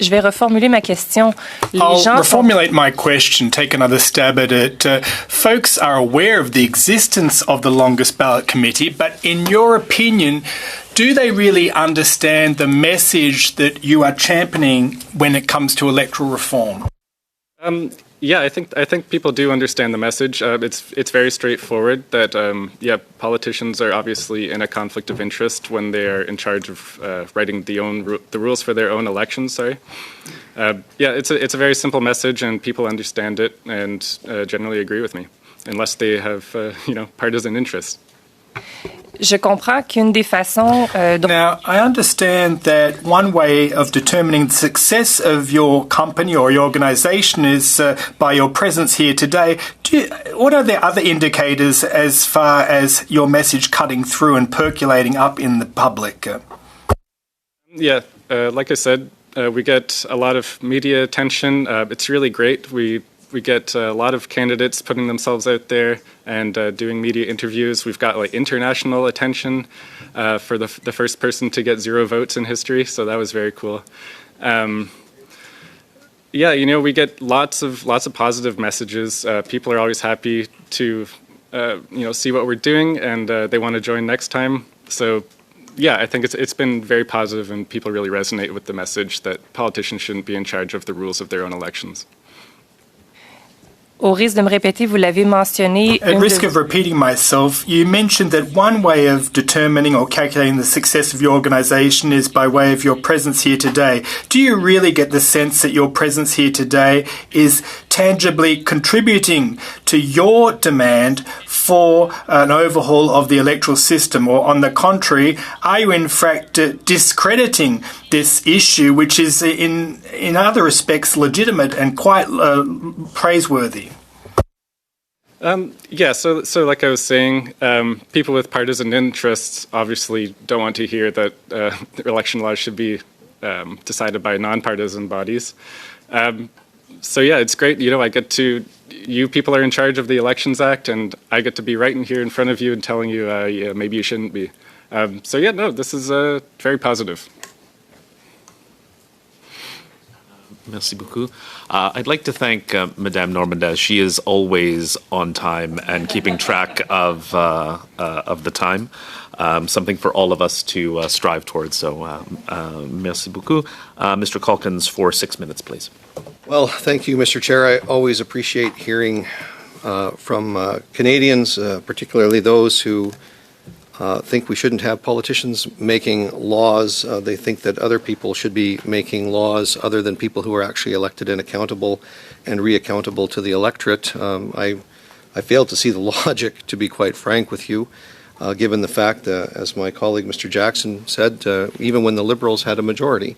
Speaker 6: Je vais reformuler ma question.
Speaker 7: I'll reformulate my question, take another stab at it. Folks are aware of the existence of the longest ballot committee, but in your opinion, do they really understand the message that you are championing when it comes to electoral reform?
Speaker 3: Yeah, I think people do understand the message. It's very straightforward that politicians are obviously in a conflict of interest when they are in charge of writing the rules for their own elections. It's a very simple message, and people understand it and generally agree with me, unless they have partisan interests.
Speaker 6: Je comprends qu'une des façons
Speaker 7: Now, I understand that one way of determining the success of your company or your organisation is by your presence here today. What are the other indicators as far as your message cutting through and percolating up in the public?
Speaker 3: Like I said, we get a lot of media attention. It's really great. We get a lot of candidates putting themselves out there and doing media interviews. We've got international attention for the first person to get 0 votes in history, so that was very cool. We get lots of positive messages. People are always happy to see what we're doing, and they want to join next time. So I think it's been very positive, and people really resonate with the message that politicians shouldn't be in charge of the rules of their own elections.
Speaker 6: Au risque de me répéter, vous l'avez mentionné.
Speaker 7: At risk of repeating myself, you mentioned that one way of determining or calculating the success of your organisation is by way of your presence here today. Do you really get the sense that your presence here today is tangibly contributing to your demand for an overhaul of the electoral system? Or on the contrary, are you in fact discrediting this issue, which is in other respects legitimate and quite praiseworthy?
Speaker 3: So like I was saying, people with partisan interests obviously don't want to hear that election laws should be decided by non-partisan bodies. It's great. You people are in charge of the Elections Act, and I get to be right in here in front of you and telling you, maybe you shouldn't be. This is very positive.
Speaker 1: Merci beaucoup. I'd like to thank Madame Normandin. She is always on time and keeping track of the time. Something for all of us to strive towards. So, merci beaucoup. Mr. Calkins, for 6 minutes, please.
Speaker 10: Well, thank you, Mr. Chair. I always appreciate hearing from Canadians, particularly those who think we shouldn't have politicians making laws. They think that other people should be making laws other than people who are actually elected and accountable and re-accountable to the electorate. I fail to see the logic, to be quite frank with you, given the fact, as my colleague Mr. Jackson said, even when the Liberals had a majority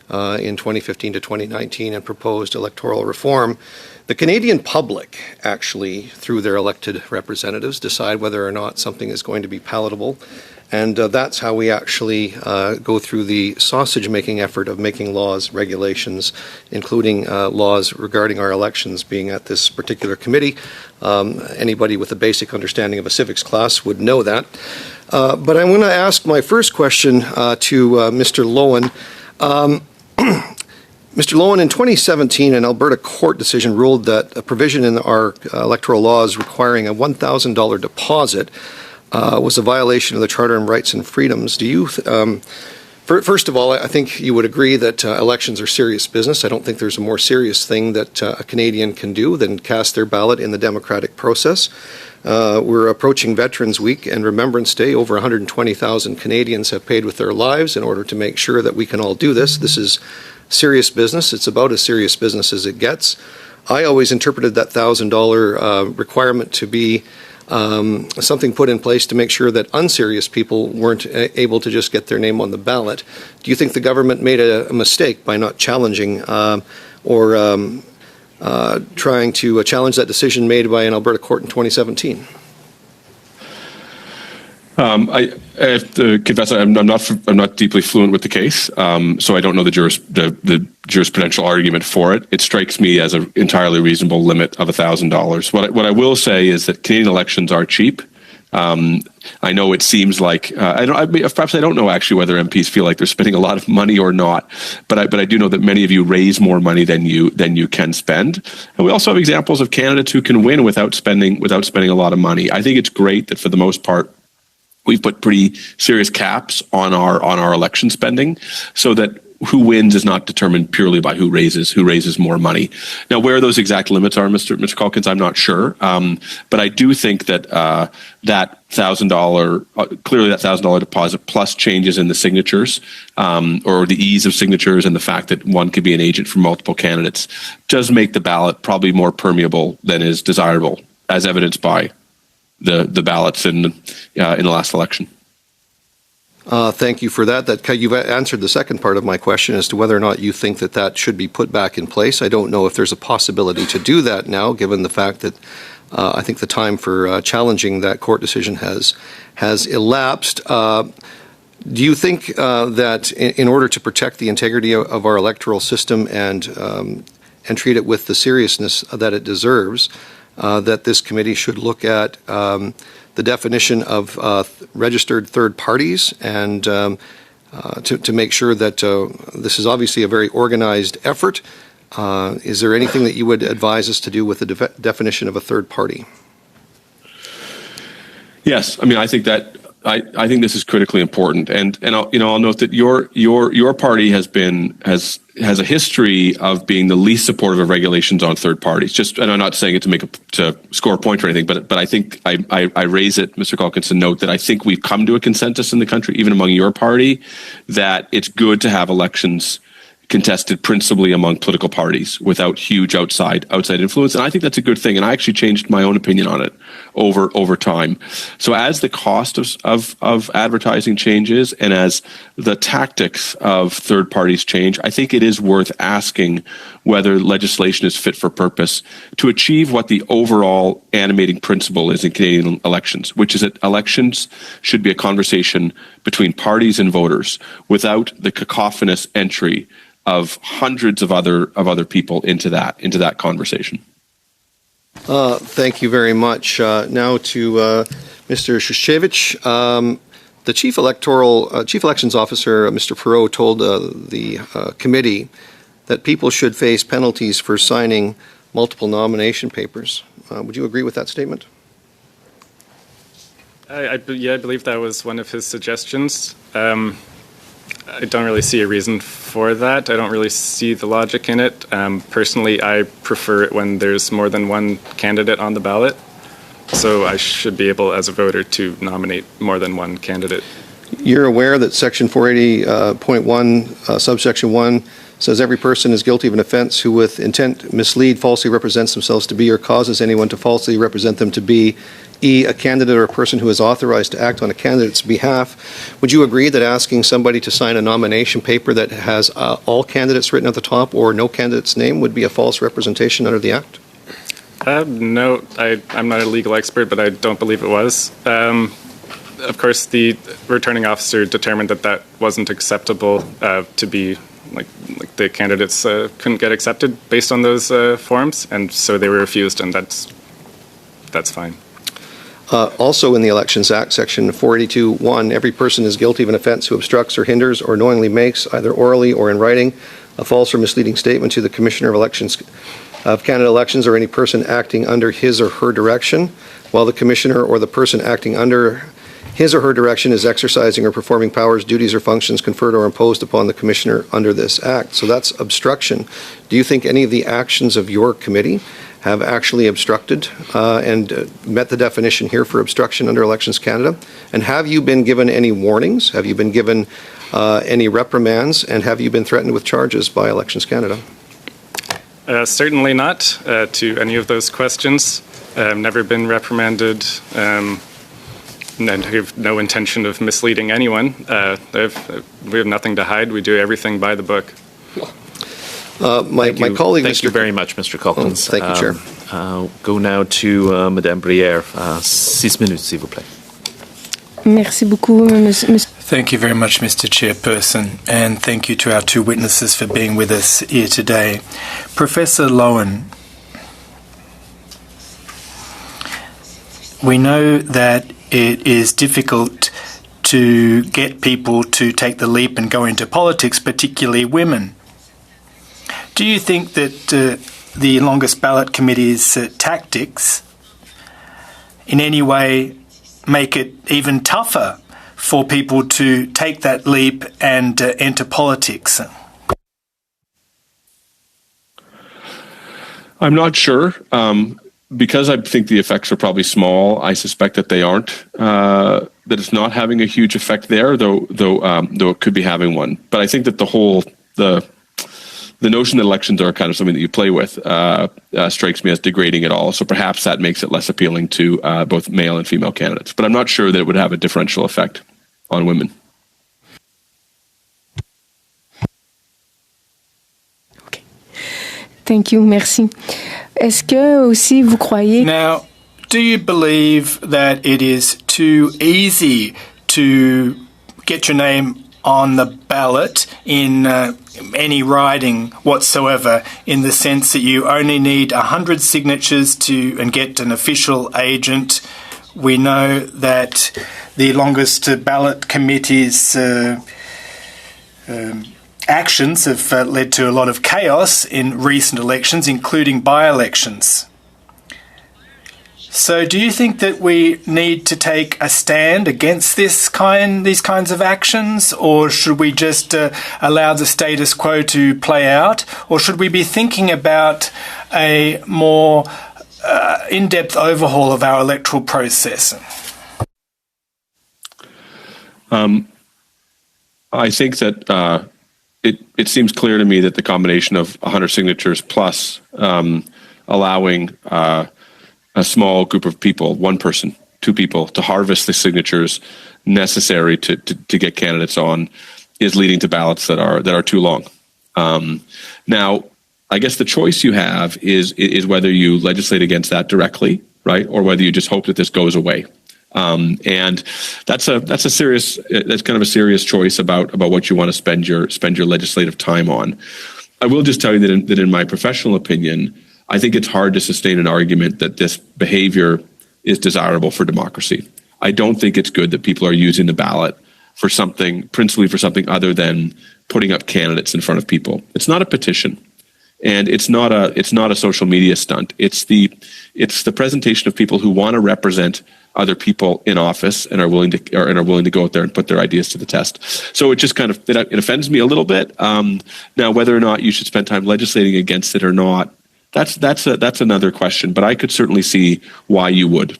Speaker 10: in 2015 to 2019 and proposed electoral reform, the Canadian public actually, through their elected representatives, decide whether or not something is going to be palatable And that's how we actually go through the sausage-making effort of making laws, regulations, including laws regarding our elections being at this particular committee. Anybody with a basic understanding of a civics class would know that. But I'm going to ask my first question to Mr. Lowen. Mr. Lowen, in 2017, an Alberta court decision ruled that a provision in our electoral laws requiring a $1,000 deposit was a violation of the Charter on Rights and Freedoms. Do you, first of all, I think you would agree that elections are serious business. I don't think there's a more serious thing that a Canadian can do than cast their ballot in the democratic process. We're approaching Veterans Week and Remembrance Day. Over 120,000 Canadians have paid with their lives in order to make sure that we can all do this. This is serious business. It's about as serious business as it gets. I always interpreted that $1,000 requirement to be something put in place to make sure that unserious people weren't able to just get their name on the ballot. Do you think the government made a mistake by not challenging or trying to challenge that decision made by an Alberta court in 2017?
Speaker 2: I have to confess I'm not deeply fluent with the case, so I don't know the jurisprudential argument for it. It strikes me as an entirely reasonable limit of $1,000. What I will say is that Canadian elections are cheap. I know it seems like perhaps I don't know actually whether MPs feel like they're spending a lot of money or not, but I do know that many of you raise more money than you can spend, and we also have examples of candidates who can win without spending a lot of money. I think it's great that for the most part we've put pretty serious caps on our election spending, so that who wins is not determined purely by who raises more money. Now, where those exact limits are, Mr. Calkins, I'm not sure, but I do think that that $1,000, clearly that $1,000 deposit plus changes in the signatures, or the ease of signatures, and the fact that one could be an agent for multiple candidates, does make the ballot probably more permeable than is desirable, as evidenced by the ballots in the last election.
Speaker 10: Thank you for that. You've answered the second part of my question as to whether or not you think that should be put back in place. I don't know if there's a possibility to do that now, given the fact that I think the time for challenging that court decision has elapsed. Do you think that in order to protect the integrity of our electoral system and treat it with the seriousness that it deserves, that this committee should look at the definition of registered third parties and to make sure that this is obviously a very organized effort? Is there anything that you would advise us to do with the definition of a third party?
Speaker 2: Yes, I mean, I think that I think this is critically important, and I'll note that your party has a history of being the least supportive of regulations on third parties. And I'm not saying it to score a point or anything, but I think I raise it, Mr. Calkins, to note that I think we've come to a consensus in the country, even among your party, that it's good to have elections contested principally among political parties without huge outside influence, and I think that's a good thing. And I actually changed my own opinion on it over time. So as the cost of advertising changes and as the tactics of third parties change, I think it is worth asking whether legislation is fit for purpose to achieve what the overall animating principle is in Canadian elections, which is that elections should be a conversation between parties and voters without the cacophonous entry of hundreds of other people into that conversation.
Speaker 10: Thank you very much. Now to Mr. Shushevich. The Chief Elections Officer, Mr. Perot, told the committee that people should face penalties for signing multiple nomination papers. Would you agree with that statement?
Speaker 3: I believe that was one of his suggestions. I don't really see a reason for that. I don't really see the logic in it. Personally, I prefer it when there's more than one candidate on the ballot. So I should be able, as a voter, to nominate more than one candidate.
Speaker 10: You're aware that Section 480.1, subsection 1, says every person is guilty of an offense who with intent mislead falsely represents themselves to be or causes anyone to falsely represent them to be a candidate or a person who is authorized to act on a candidate's behalf. Would you agree that asking somebody to sign a nomination paper that has all candidates written at the top or no candidate's name would be a false representation under the Act?
Speaker 3: No, I'm not a legal expert, but I don't believe it was. of course, the returning officer determined that that wasn't acceptable to be like the candidates couldn't get accepted based on those forms, and so they were refused, and that's fine.
Speaker 10: Also in the Elections Act, Section 482(1), every person is guilty of an offence who obstructs or hinders or knowingly makes, either orally or in writing, a false or misleading statement to the Commissioner of Elections of Canada Elections or any person acting under his or her direction, while the Commissioner or the person acting under his or her direction is exercising or performing powers, duties, or functions conferred or imposed upon the Commissioner under this Act. So that's obstruction. Do you think any of the actions of your committee have actually obstructed and met the definition here for obstruction under Elections Canada? And have you been given any warnings? Have you been given any reprimands? And have you been threatened with charges by Elections Canada?
Speaker 3: Certainly not to any of those questions. I've never been reprimanded and I have no intention of misleading anyone. We have nothing to hide. We do everything by the book.
Speaker 10: My colleague,
Speaker 1: Thank you very much, Mr. Calkins.
Speaker 10: Thank you, Chair.
Speaker 1: Go now to Madame Brière. 6 minutes, s'il vous plaît.
Speaker 6: Merci beaucoup, monsieur.
Speaker 7: Thank you very much, Mr. Chairperson, and thank you to our two witnesses for being with us here today. Professor Lowen, we know that it is difficult to get people to take the leap and go into politics, particularly women. Do you think that the Longest Ballot Committee's tactics in any way make it even tougher for people to take that leap and enter politics?
Speaker 2: I'm not sure. Because I think the effects are probably small, I suspect that they aren't. That it's not having a huge effect there, though it could be having one. But I think that the notion that elections are kind of something that you play with strikes me as degrading at all. So perhaps that makes it less appealing to both male and female candidates. But I'm not sure that it would have a differential effect on women.
Speaker 6: Okay. Thank you, merci. Est-ce que aussi vous croyez...
Speaker 7: Now, do you believe that it is too easy to get your name on the ballot in any riding whatsoever, in the sense that you only need 100 signatures and get an official agent? We know that the Longest Ballot Committee's actions have led to a lot of chaos in recent elections, including by-elections. So do you think that we need to take a stand against these kinds of actions, or should we just allow the status quo to play out, or should we be thinking about a more in-depth overhaul of our electoral process?
Speaker 2: I think that it seems clear to me that the combination of 100 signatures plus allowing a small group of people, one person, two people, to harvest the signatures necessary to get candidates on is leading to ballots that are too long. Now, I guess the choice you have is whether you legislate against that directly, right, or whether you just hope that this goes away. And that's kind of a serious choice about what you want to spend your legislative time on. I will just tell you that in my professional opinion, I think it's hard to sustain an argument that this behavior is desirable for democracy. I don't think it's good that people are using the ballot principally for something other than putting up candidates in front of people. It's not a petition, and it's not a social media stunt. It's the presentation of people who want to represent other people in office and are willing to go out there and put their ideas to the test. So it just kind of it offends me a little bit. Now, whether or not you should spend time legislating against it or not, that's another question. But I could certainly see why you would.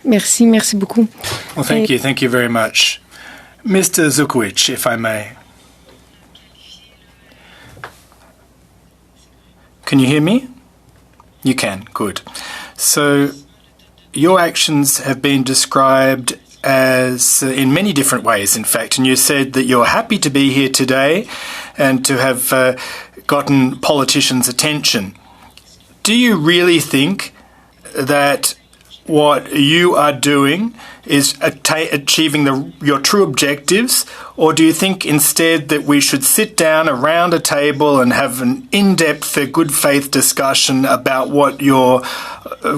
Speaker 6: Merci beaucoup.
Speaker 7: Well, thank you very much. Mr. Zukovic, if I may. Can you hear me? You can, good. So your actions have been described as in many different ways, in fact, and you said that you're happy to be here today and to have gotten politicians' attention. Do you really think that what you are doing is achieving your true objectives, or do you think instead that we should sit down around a table and have an in-depth, good faith discussion about what your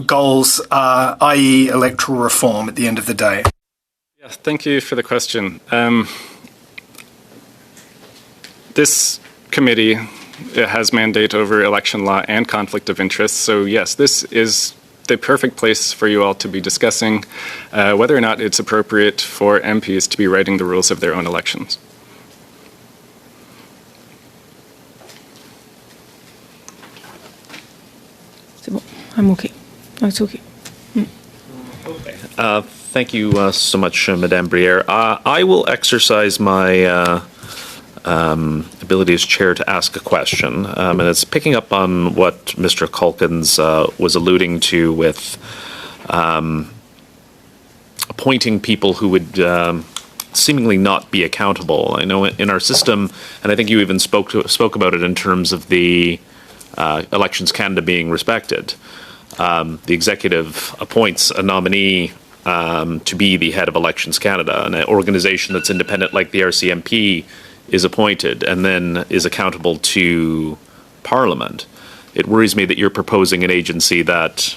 Speaker 7: goals are, i.e. electoral reform at the end of the day?
Speaker 3: Yeah, thank you for the question. This committee has mandate over election law and conflict of interest, so yes, this is the perfect place for you all to be discussing whether or not it's appropriate for MPs to be writing the rules of their own elections.
Speaker 6: C'est bon. I'm okay. No, it's okay.
Speaker 1: Thank you so much, Madame Briere. I will exercise my ability as chair to ask a question, and it's picking up on what Mr. Culkins was alluding to with appointing people who would seemingly not be accountable. I know in our system, and I think you even spoke about it in terms of the Elections Canada being respected. The executive appoints a nominee to be the head of Elections Canada, and an organization that's independent like the RCMP is appointed and then is accountable to Parliament. It worries me that you're proposing an agency that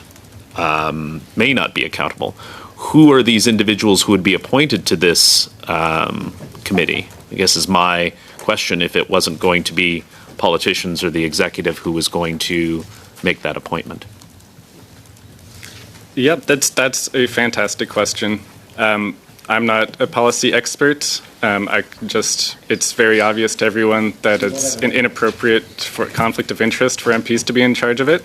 Speaker 1: may not be accountable. Who are these individuals who would be appointed to this committee? I guess is my question, if it wasn't going to be politicians or the executive who was going to make that appointment.
Speaker 3: Yep, that's a fantastic question. I'm not a policy expert. It's very obvious to everyone that it's inappropriate for conflict of interest for MPs to be in charge of it.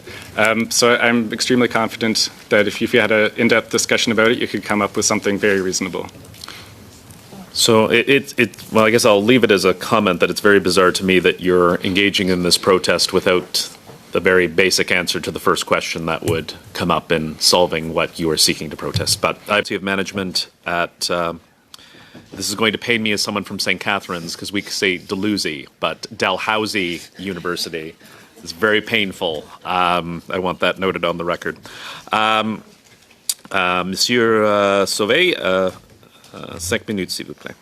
Speaker 3: So I'm extremely confident that if you had an in-depth discussion about it, you could come up with something very reasonable.
Speaker 1: So well, I guess I'll leave it as a comment that it's very bizarre to me that you're engaging in this protest without the very basic answer to the first question that would come up in solving what you are seeking to protest. But I have management at, this is going to pain me as someone from St. Catharines, because we say Dalhousie, but Dalhousie University is very painful. I want that noted on the record. Monsieur Sauvé, 5 minutes, s'il vous plaît.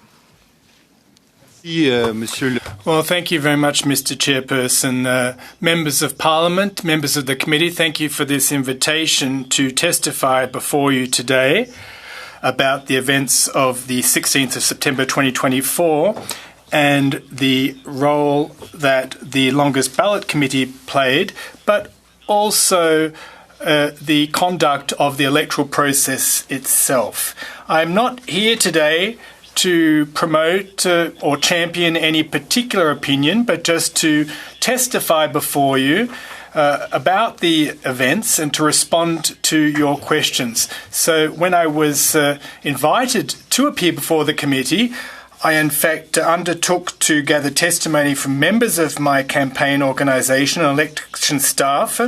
Speaker 7: Well, thank you very much, Mr. Chairperson. Members of Parliament, members of the committee, thank you for this invitation to testify before you today about the events of the 16th of September 2024 and the role that the longest ballot committee played, but also the conduct of the electoral process itself. I'm not here today to promote or champion any particular opinion, but just to testify before you about the events and to respond to your questions. So when I was invited to appear before the committee, I in fact undertook to gather testimony from members of my campaign organisation and election staff,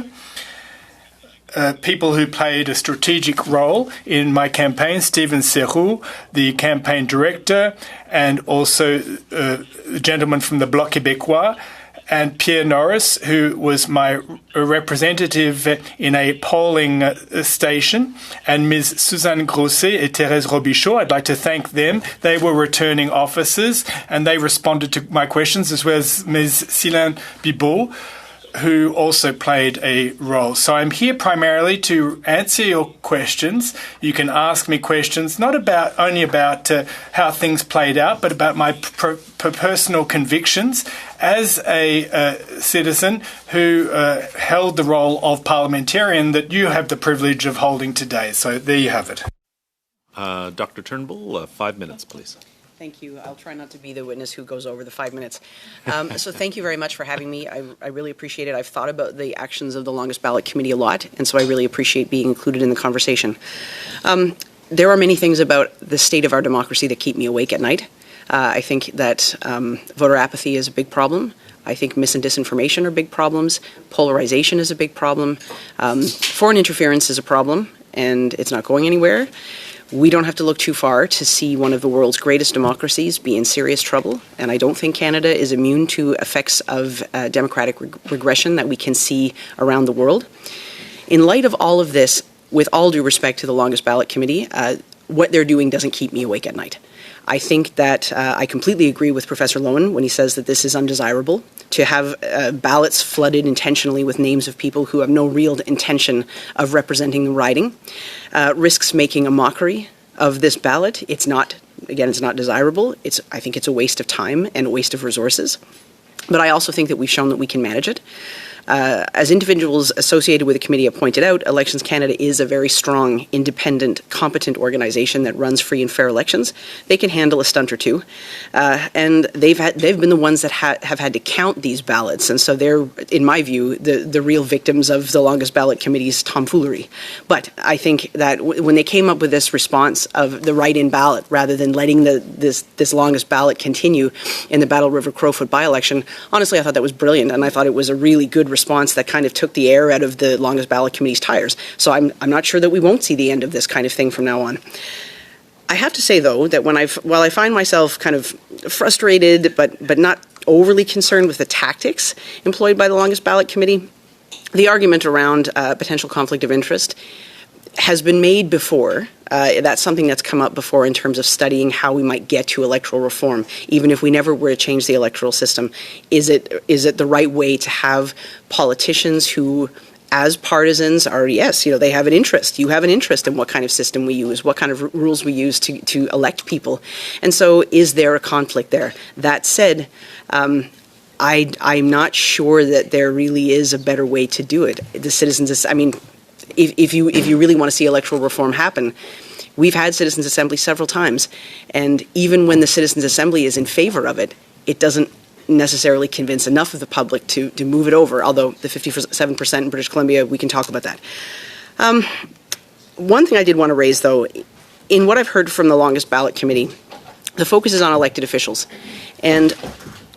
Speaker 7: people who played a strategic role in my campaign, Stephen Serroux, the campaign director, and also a gentleman from the Bloc Québécois, and Pierre Norris, who was my representative in a polling station, and Ms. Suzanne Grosset and Thérèse Robichaud. I'd like to thank them. They were returning officers, and they responded to my questions, as well as Ms. Céline Bibot, who also played a role. So I'm here primarily to answer your questions. You can ask me questions not only about how things played out, but about my personal convictions as a citizen who held the role of parliamentarian that you have the privilege of holding today. So there you have it.
Speaker 1: Dr. Turnbull, 5 minutes, please.
Speaker 11: Thank you. I'll try not to be the witness who goes over the 5 minutes. So thank you very much for having me. I really appreciate it. I've thought about the actions of the longest ballot committee a lot, and so I really appreciate being included in the conversation. There are many things about the state of our democracy that keep me awake at night. I think that voter apathy is a big problem. I think mis and disinformation are big problems. Polarization is a big problem. Foreign interference is a problem, and it's not going anywhere. We don't have to look too far to see one of the world's greatest democracies be in serious trouble, and I don't think Canada is immune to effects of democratic regression that we can see around the world. In light of all of this, with all due respect to the longest ballot committee, what they're doing doesn't keep me awake at night. I think that I completely agree with Professor Lowen when he says that this is undesirable. To have ballots flooded intentionally with names of people who have no real intention of representing the riding risks making a mockery of this ballot. It's not desirable. I think it's a waste of time and a waste of resources. But I also think that we've shown that we can manage it. As individuals associated with the committee have pointed out, Elections Canada is a very strong, independent, competent organization that runs free and fair elections. They can handle a stunt or two, and they've been the ones that have had to count these ballots, and so they're, in my view, the real victims of the longest ballot committee's tomfoolery. But I think that when they came up with this response of the write-in ballot rather than letting this longest ballot continue in the Battle River Crowfoot by-election, honestly, I thought that was brilliant, and I thought it was a really good response that kind of took the air out of the longest ballot committee's tires. So I'm not sure that we won't see the end of this kind of thing from now on. I have to say, though, that while I find myself kind of frustrated but not overly concerned with the tactics employed by the longest ballot committee, the argument around potential conflict of interest has been made before. That's something that's come up before in terms of studying how we might get to electoral reform, even if we never were to change the electoral system. Is it the right way to have politicians who, as partisans, are, yes, they have an interest. You have an interest in what kind of system we use, what kind of rules we use to elect people. And so is there a conflict there? That said, I'm not sure that there really is a better way to do it. The citizens, if you really want to see electoral reform happen, we've had Citizens' Assembly several times, and even when the Citizens' Assembly is in favor of it, it doesn't necessarily convince enough of the public to move it over, although the 57% in British Columbia, we can talk about that. One thing I did want to raise, though, in what I've heard from the longest ballot committee, the focus is on elected officials. And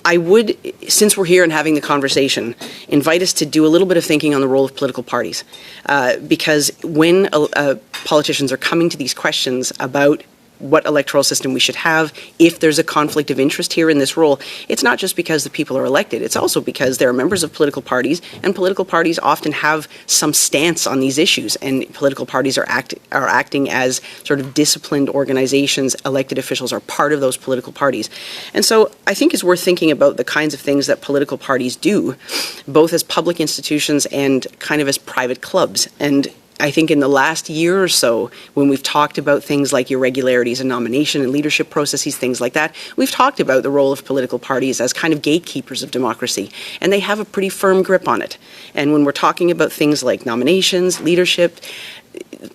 Speaker 11: I would, since we're here and having the conversation, invite us to do a little bit of thinking on the role of political parties. Because when politicians are coming to these questions about what electoral system we should have, if there's a conflict of interest here in this role, it's not just because the people are elected, it's also because there are members of political parties, and political parties often have some stance on these issues, and political parties are acting as sort of disciplined organizations. Elected officials are part of those political parties. And so I think it's worth thinking about the kinds of things that political parties do, both as public institutions and kind of as private clubs. And I think in the last year or so, when we've talked about things like irregularities in nomination and leadership processes, things like that, we've talked about the role of political parties as kind of gatekeepers of democracy, and they have a pretty firm grip on it. And when we're talking about things like nominations, leadership,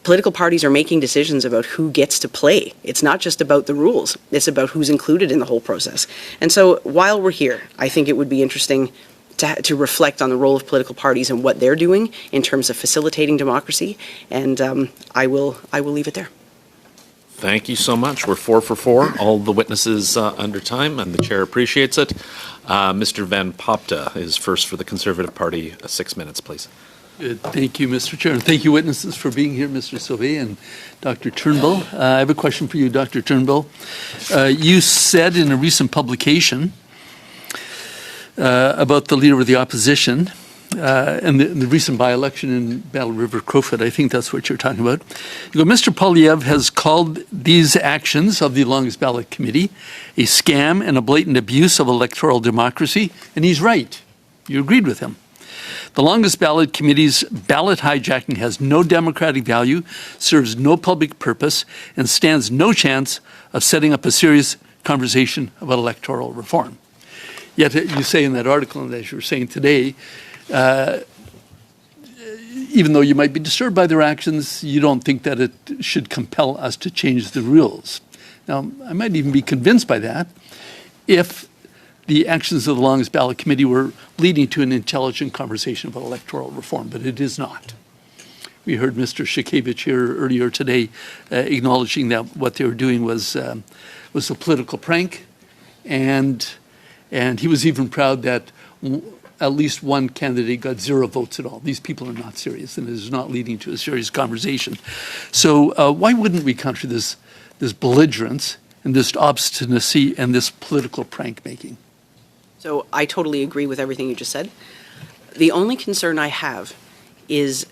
Speaker 11: political parties are making decisions about who gets to play. It's not just about the rules, it's about who's included in the whole process. And so while we're here, I think it would be interesting to reflect on the role of political parties and what they're doing in terms of facilitating democracy, and I will leave it there.
Speaker 1: Thank you so much. We're 4 for 4. All the witnesses under time, and the chair appreciates it. Mr. Van Popta is first for the Conservative Party. 6 minutes, please.
Speaker 12: Good. Thank you, Mr. Chair, and thank you, witnesses, for being here, Mr. Sauvé and Dr. Turnbull. I have a question for you, Dr. Turnbull. You said in a recent publication about the leader of the opposition and the recent by-election in Battle River Crowfoot. I think that's what you're talking about. You go, Mr. Poilievre has called these actions of the longest ballot committee a scam and a blatant abuse of electoral democracy, and he's right. You agreed with him. The longest ballot committee's ballot hijacking has no democratic value, serves no public purpose, and stands no chance of setting up a serious conversation about electoral reform. Yet you say in that article, and as you were saying today, even though you might be disturbed by their actions, you don't think that it should compel us to change the rules. Now, I might even be convinced by that if the actions of the longest ballot committee were leading to an intelligent conversation about electoral reform, but it is not. We heard Mr. Sienkiewicz here earlier today acknowledging that what they were doing was a political prank, and he was even proud that at least one candidate got 0 votes at all. These people are not serious, and it is not leading to a serious conversation. So why wouldn't we counter this belligerence and this obstinacy and this political prank making?
Speaker 11: So I totally agree with everything you just said. The only concern I have is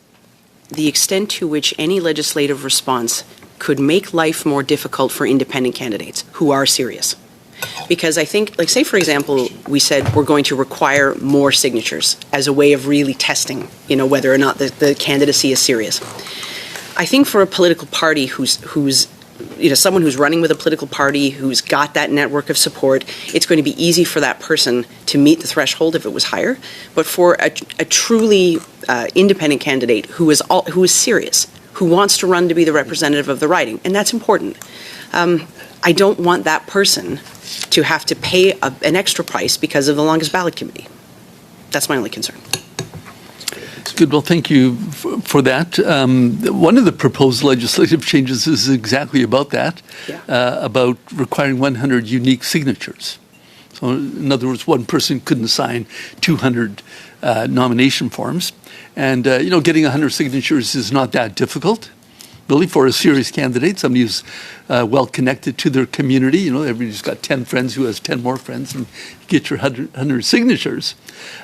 Speaker 11: the extent to which any legislative response could make life more difficult for independent candidates who are serious. Because I think, like, say, for example, we said we're going to require more signatures as a way of really testing, whether or not the candidacy is serious. I think for a political party who's someone who's running with a political party who's got that network of support, it's going to be easy for that person to meet the threshold if it was higher. But for a truly independent candidate who is serious, who wants to run to be the representative of the riding, and that's important, I don't want that person to have to pay an extra price because of the longest ballot committee. That's my only concern.
Speaker 12: Good. Well, thank you for that. One of the proposed legislative changes is exactly about that, about requiring 100 unique signatures. So, in other words, one person couldn't sign 200 nomination forms. And, getting 100 signatures is not that difficult, really, for a serious candidate, somebody who's well connected to their community. Everybody's got 10 friends who has 10 more friends, and you get your 100 signatures.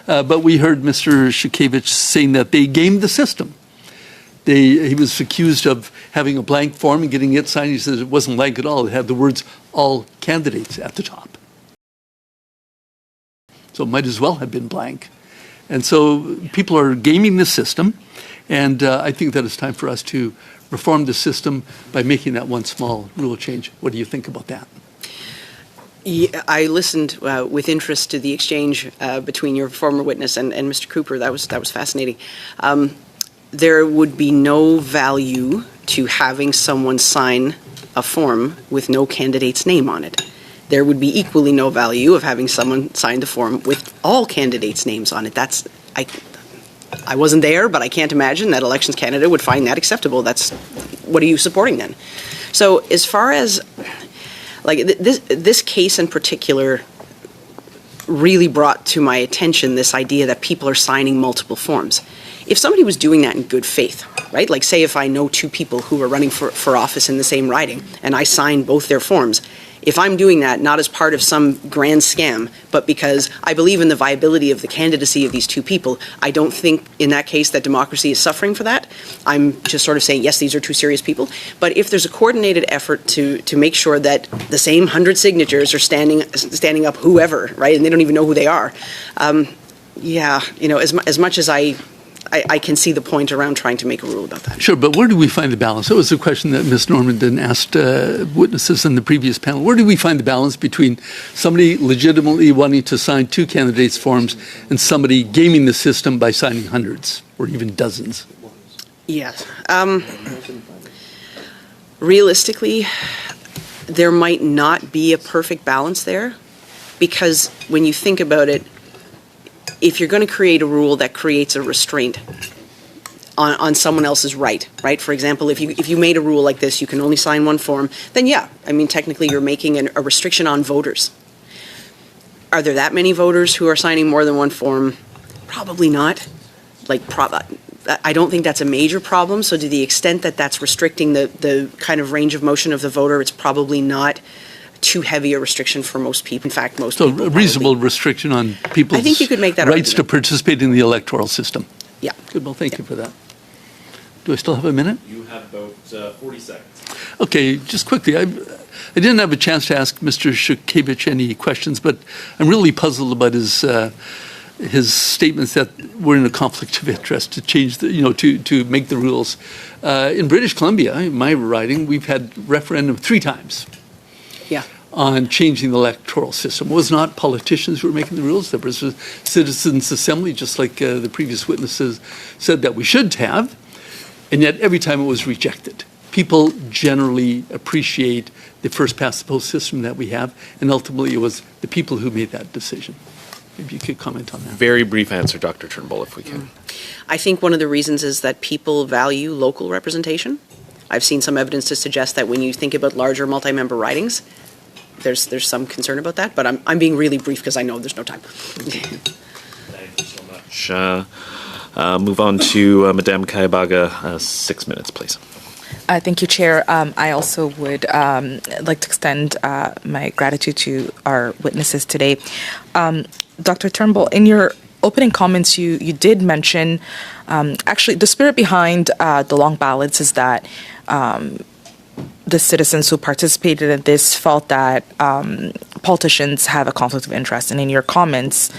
Speaker 12: But we heard Mr. Szukewicz saying that they gamed the system. He was accused of having a blank form and getting it signed. He says it wasn't blank at all. It had the words "all candidates" at the top. So it might as well have been blank. And so people are gaming the system, and I think that it's time for us to reform the system by making that one small rule change. What do you think about that?
Speaker 11: Yeah, I listened with interest to the exchange between your former witness and Mr. Cooper. That was fascinating. There would be no value to having someone sign a form with no candidate's name on it. There would be equally no value of having someone sign the form with all candidates' names on it. I wasn't there, but I can't imagine that Elections Canada would find that acceptable. What are you supporting then? So as far as this case in particular really brought to my attention this idea that people are signing multiple forms. If somebody was doing that in good faith, right? Like, say if I know two people who are running for office in the same riding and I sign both their forms, if I'm doing that not as part of some grand scam, but because I believe in the viability of the candidacy of these two people, I don't think in that case that democracy is suffering for that. I'm just sort of saying, yes, these are two serious people. But if there's a coordinated effort to make sure that the same 100 signatures are standing up whoever, right, and they don't even know who they are, as much as I can see the point around trying to make a rule about that.
Speaker 12: Sure, but where do we find the balance? That was a question that Ms. Normandin asked witnesses in the previous panel. Where do we find the balance between somebody legitimately wanting to sign two candidates' forms and somebody gaming the system by signing hundreds or even dozens?
Speaker 11: Yes. Realistically, there might not be a perfect balance there, because when you think about it, if you're going to create a rule that creates a restraint on someone else's right? For example, if you made a rule like this, you can only sign one form, then technically you're making a restriction on voters. Are there that many voters who are signing more than one form? Probably not. I don't think that's a major problem. So to the extent that that's restricting the kind of range of motion of the voter, it's probably not too heavy a restriction for most people. In fact, most people. So a
Speaker 12: reasonable restriction on people's
Speaker 11: I think you could make that
Speaker 12: rights
Speaker 11: argument.
Speaker 12: to participate in the electoral system.
Speaker 11: Yeah.
Speaker 12: Good. Well, thank you for that. Do I still have a minute?
Speaker 1: You have about 40 seconds.
Speaker 12: Okay, just quickly. I didn't have a chance to ask Mr. Szukewicz any questions, but I'm really puzzled about his statements that we're in a conflict of interest to change to make the rules. In British Columbia, in my riding, we've had referendum 3 times.
Speaker 11: Yeah.
Speaker 12: On changing the electoral system. It was not politicians who were making the rules. There was a citizens' assembly, just like the previous witnesses said that we should have, and yet every time it was rejected. People generally appreciate the first past the post system that we have, and ultimately it was the people who made that decision. Maybe you could comment on that.
Speaker 1: Very brief answer, Dr. Turnbull, if we can.
Speaker 11: I think one of the reasons is that people value local representation. I've seen some evidence to suggest that when you think about larger multi-member ridings, there's some concern about that, but I'm being really brief because I know there's no time.
Speaker 1: Thank you so much. Move on to Madame Kayabaga, 6 minutes, please.
Speaker 9: Thank you, Chair. I also would like to extend my gratitude to our witnesses today. Dr. Turnbull, in your opening comments, you did mention, actually, the spirit behind the long ballots is that the citizens who participated in this felt that politicians have a conflict of interest. And in your comments,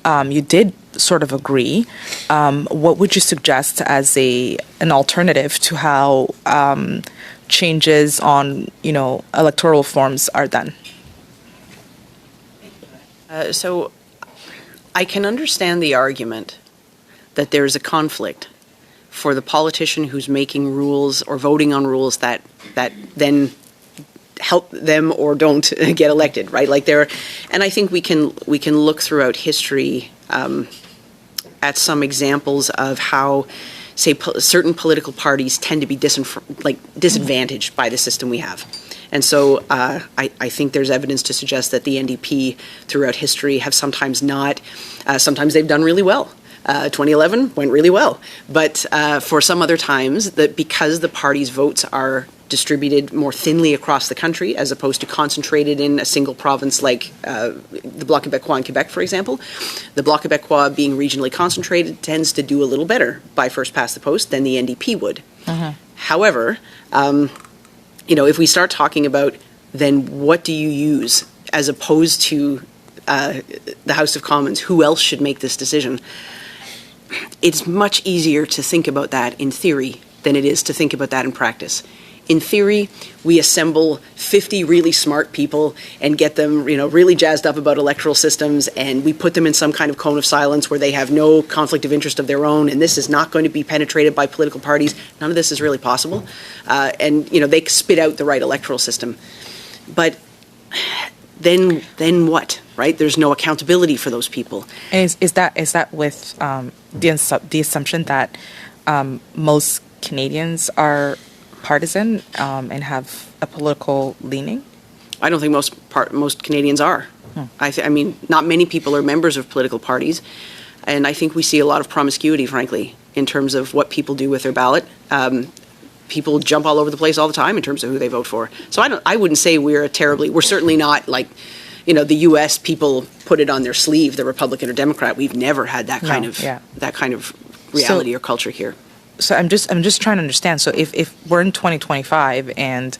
Speaker 9: you did sort of agree. What would you suggest as an alternative to how changes on, electoral forms are done?
Speaker 11: So I can understand the argument that there's a conflict for the politician who's making rules or voting on rules that then help them or don't get elected, right? And I think we can look throughout history at some examples of how, say, certain political parties tend to be disadvantaged by the system we have. And so I think there's evidence to suggest that the NDP throughout history have sometimes not, sometimes they've done really well. 2011 went really well. But for some other times, that because the party's votes are distributed more thinly across the country as opposed to concentrated in a single province like the Bloc Québécois in Quebec, for example, the Bloc Québécois being regionally concentrated tends to do a little better by first past the post than the NDP would. However, if we start talking about then what do you use as opposed to the House of Commons, who else should make this decision? It's much easier to think about that in theory than it is to think about that in practice. In theory, we assemble 50 really smart people and get them, really jazzed up about electoral systems, and we put them in some kind of cone of silence where they have no conflict of interest of their own, and this is not going to be penetrated by political parties. None of this is really possible. And they spit out the right electoral system. But then what, right? There's no accountability for those people.
Speaker 9: And is that with the assumption that most Canadians are partisan and have a political leaning?
Speaker 11: I don't think most Canadians are. I mean, not many people are members of political parties, and I think we see a lot of promiscuity, frankly, in terms of what people do with their ballot. People jump all over the place all the time in terms of who they vote for. So I wouldn't say we're certainly not like, the U.S. people put it on their sleeve, the Republican or Democrat. We've never had that kind of reality or culture here.
Speaker 9: So I'm just trying to understand. So if we're in 2025 and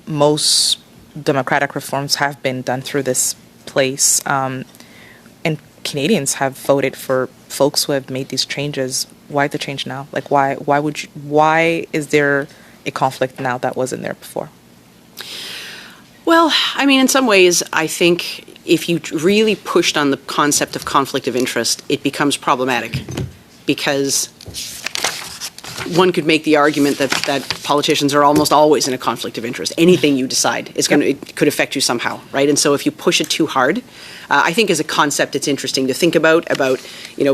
Speaker 9: most democratic reforms have been done through this place, and Canadians have voted for folks who have made these changes, why the change now? Like why is there a conflict now that wasn't there before?
Speaker 11: Well, I mean, in some ways, I think if you really pushed on the concept of conflict of interest, it becomes problematic because one could make the argument that politicians are almost always in a conflict of interest. Anything you decide it could affect you somehow, right? And so if you push it too hard, I think as a concept it's interesting to think about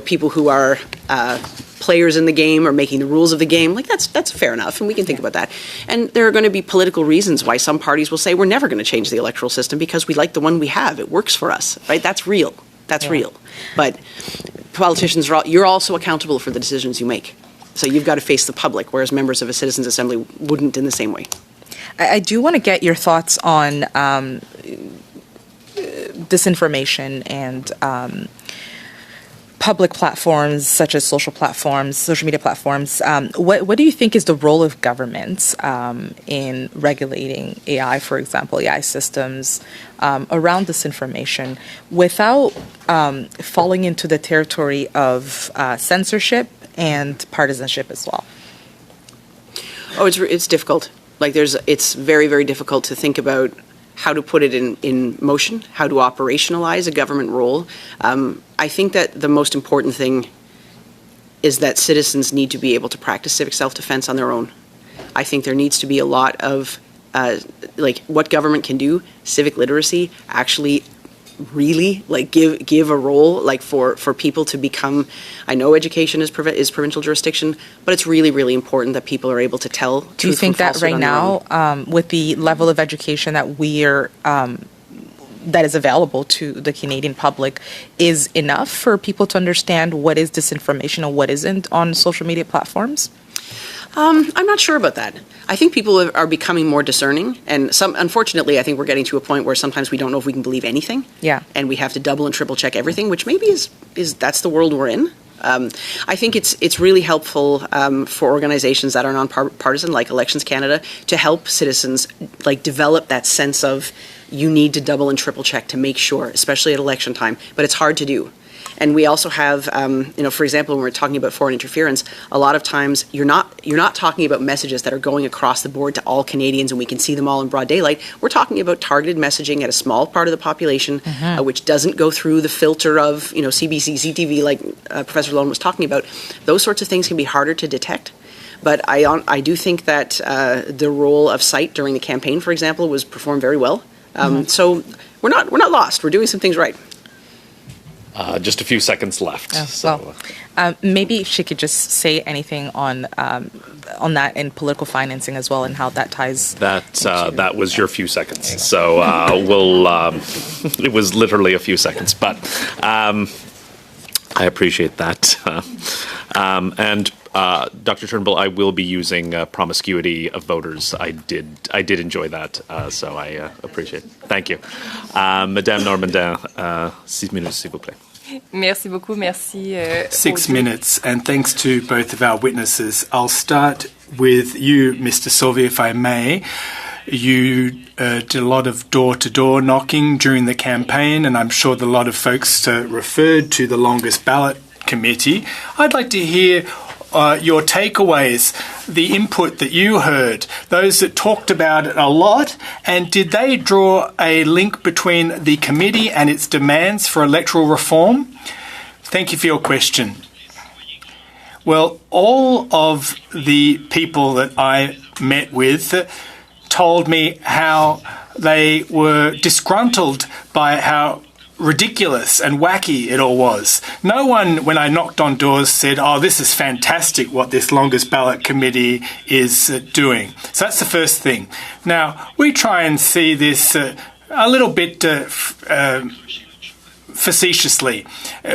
Speaker 11: people who are players in the game or making the rules of the game. Like that's fair enough, and we can think about that. And there are going to be political reasons why some parties will say we're never going to change the electoral system because we like the one we have. It works for us, right? That's real. That's real. But politicians you're also accountable for the decisions you make. So you've got to face the public, whereas members of a citizens' assembly wouldn't in the same way.
Speaker 9: I do want to get your thoughts on disinformation and public platforms such as social media platforms. What do you think is the role of governments in regulating AI, for example, AI systems around disinformation without falling into the territory of censorship and partisanship as well?
Speaker 11: Oh, it's difficult. It's very, very difficult to think about how to put it in motion, how to operationalize a government role. I think that the most important thing is that citizens need to be able to practice civic self-defense on their own. I think there needs to be a lot of, what government can do, civic literacy, actually really give a role for people to become. I know education is provincial jurisdiction, but it's really, really important that people are able to tell.
Speaker 9: Do you think that right now, with the level of education that that is available to the Canadian public, is enough for people to understand what is disinformation and what isn't on social media platforms?
Speaker 11: I'm not sure about that. I think people are becoming more discerning, and unfortunately, I think we're getting to a point where sometimes we don't know if we can believe anything.
Speaker 9: Yeah.
Speaker 11: And we have to double and triple check everything, which maybe is that's the world we're in. I think it's really helpful for organizations that are nonpartisan, like Elections Canada, to help citizens develop that sense of you need to double and triple check to make sure, especially at election time. But it's hard to do. And we also have, for example, when we're talking about foreign interference, a lot of times you're not talking about messages that are going across the board to all Canadians and we can see them all in broad daylight. We're talking about targeted messaging at a small part of the population, which doesn't go through the filter of, CBC, CTV, like Professor Lowen was talking about. Those sorts of things can be harder to detect. But I do think that the role of SITE during the campaign, for example, was performed very well. So we're not lost. We're doing some things right.
Speaker 1: Just a few seconds left.
Speaker 9: Maybe she could just say anything on that in political financing as well, and how that ties.
Speaker 1: That was your few seconds. So it was literally a few seconds, but I appreciate that. And Dr. Turnbull, I will be using promiscuity of voters. I did enjoy that, so I appreciate it. Thank you. Madame Normandin, 6 minutes, s'il vous plaît.
Speaker 13: Merci beaucoup, merci.
Speaker 7: 6 minutes, and thanks to both of our witnesses. I'll start with you, Mr. Sauvé, if I may. You did a lot of door-to-door knocking during the campaign, and I'm sure that a lot of folks referred to the longest ballot committee. I'd like to hear your takeaways, the input that you heard, those that talked about it a lot, and did they draw a link between the committee and its demands for electoral reform? Thank you for your question. Well, all of the people that I met with told me how they were disgruntled by how ridiculous and wacky it all was. No one, when I knocked on doors, said, "Oh, this is fantastic what this longest ballot committee is doing." So that's the first thing. Now, we try and see this a little bit facetiously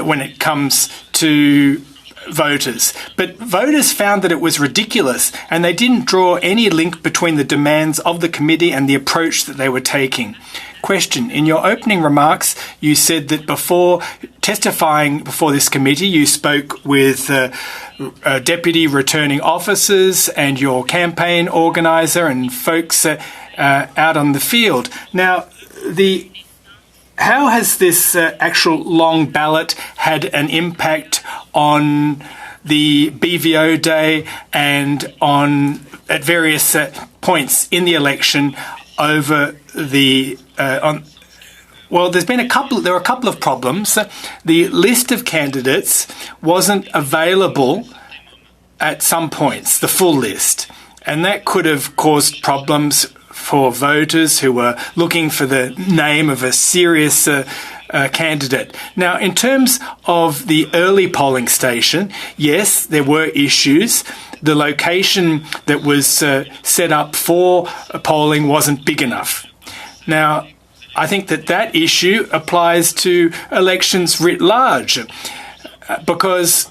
Speaker 7: when it comes to voters. But voters found that it was ridiculous, and they didn't draw any link between the demands of the committee and the approach that they were taking. Question. In your opening remarks, you said that before testifying before this committee, you spoke with deputy returning officers and your campaign organiser and folks out on the field. Now, how has this actual long ballot had an impact on the BVO day and at various points in the election over the well, there were a couple of problems. The list of candidates wasn't available at some points, the full list, and that could have caused problems for voters who were looking for the name of a serious candidate. Now, in terms of the early polling station, yes, there were issues. The location that was set up for polling wasn't big enough. Now, I think that issue applies to elections writ large, because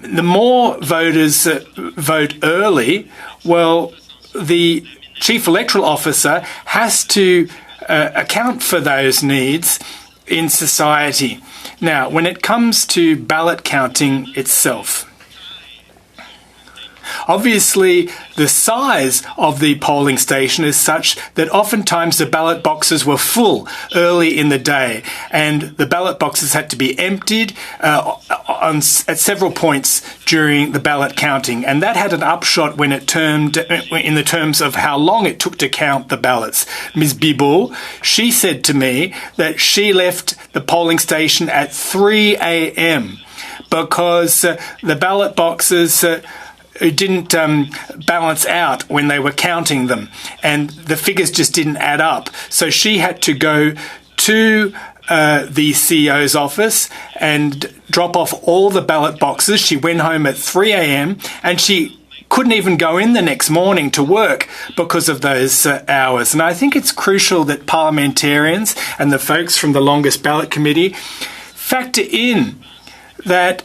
Speaker 7: the more voters vote early, well, the Chief Electoral Officer has to account for those needs in society. Now, when it comes to ballot counting itself, obviously, the size of the polling station is such that oftentimes the ballot boxes were full early in the day, and the ballot boxes had to be emptied at several points during the ballot counting, and that had an upshot when it in the terms of how long it took to count the ballots. Ms. Bibot, she said to me that she left the polling station at 3 a.m. because the ballot boxes didn't balance out when they were counting them, and the figures just didn't add up. So she had to go to the CEO's office and drop off all the ballot boxes. She went home at 3 a.m. and she couldn't even go in the next morning to work because of those hours. And I think it's crucial that parliamentarians and the folks from the longest ballot committee factor in that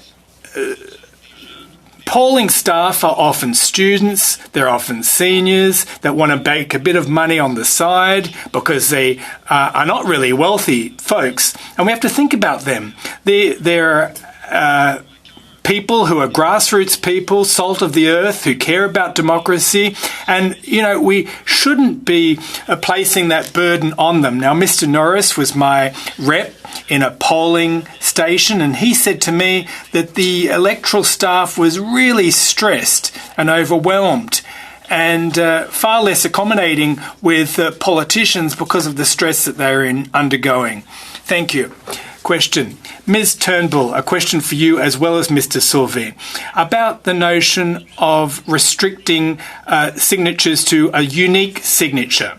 Speaker 7: polling staff are often students, they're often seniors that want to make a bit of money on the side because they are not really wealthy folks, and we have to think about them. They're people who are grassroots people, salt of the earth, who care about democracy. And, we shouldn't be placing that burden on them. Now, Mr. Norris was my rep in a polling station, and he said to me that the electoral staff was really stressed and overwhelmed and far less accommodating with politicians because of the stress that they're undergoing. Thank you. Question. Ms. Turnbull, a question for you as well as Mr. Sauvé about the notion of restricting signatures to a unique signature,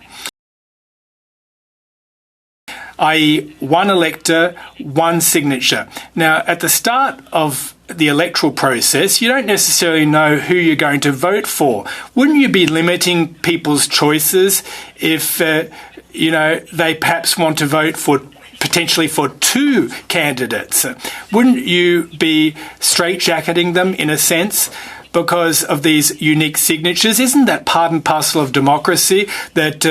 Speaker 7: i.e. one elector, one signature. Now, at the start of the electoral process, you don't necessarily know who you're going to vote for. Wouldn't you be limiting people's choices if, they perhaps want to vote potentially for two candidates? Wouldn't you be straitjacketing them in a sense because of these unique signatures? Isn't that part and parcel of democracy that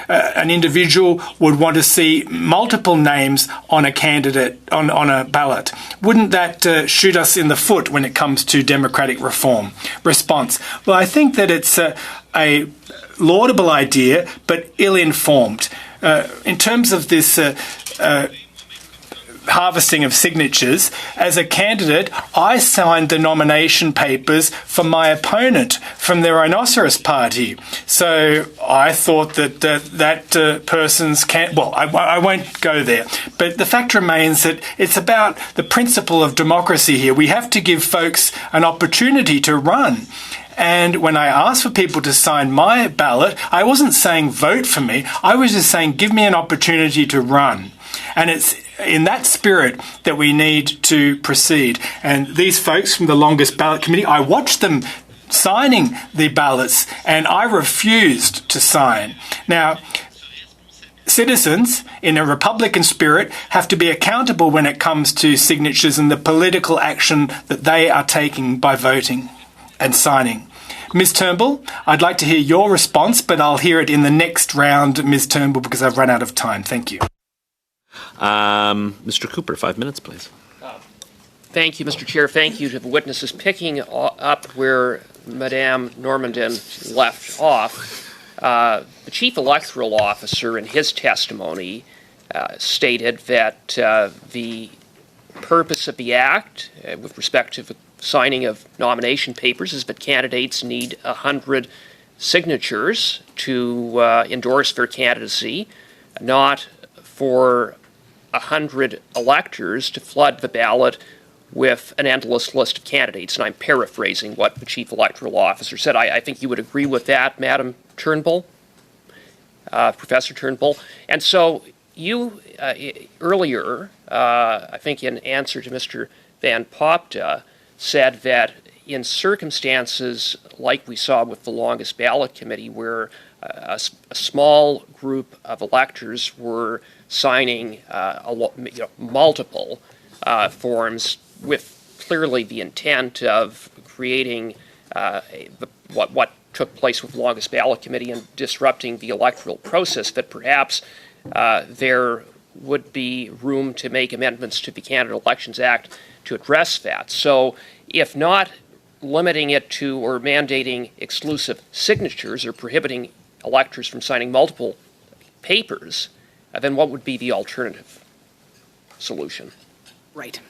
Speaker 7: an individual would want to see multiple names on a candidate, on a ballot? Wouldn't that shoot us in the foot when it comes to democratic reform? Response. Well, I think that it's a laudable idea, but ill-informed. In terms of this harvesting of signatures, as a candidate, I signed the nomination papers for my opponent from the Rhinoceros Party. So I thought that person's I won't go there. But the fact remains that it's about the principle of democracy here. We have to give folks an opportunity to run. And when I asked for people to sign my ballot, I wasn't saying vote for me. I was just saying give me an opportunity to run. And it's in that spirit that we need to proceed. And these folks from the Longest Ballot Committee, I watched them signing the ballots and I refused to sign. Now, citizens in a Republican spirit have to be accountable when it comes to signatures and the political action that they are taking by voting and signing. Ms. Turnbull, I'd like to hear your response, but I'll hear it in the next round, Ms. Turnbull, because I've run out of time. Thank you.
Speaker 1: Mr. Cooper, 5 minutes, please.
Speaker 4: Thank you, Mr. Chair. Thank you to the witnesses. Picking up where Madame Normandin left off, the Chief Electoral Officer in his testimony stated that the purpose of the Act, with respect to the signing of nomination papers, is that candidates need 100 signatures to endorse their candidacy, not for 100 electors to flood the ballot with an endless list of candidates. And I'm paraphrasing what the Chief Electoral Officer said. I think you would agree with that, Madam Turnbull, Professor Turnbull. And so you earlier, I think in answer to Mr. Van Popta, said that in circumstances like we saw with the Longest Ballot Committee, where a small group of electors were signing multiple forms with clearly the intent of creating what took place with the Longest Ballot Committee and disrupting the electoral process, that perhaps there would be room to make amendments to the Canada Elections Act to address that. So if not limiting it to or mandating exclusive signatures or prohibiting electors from signing multiple papers, then what would be the alternative solution?
Speaker 11: Right.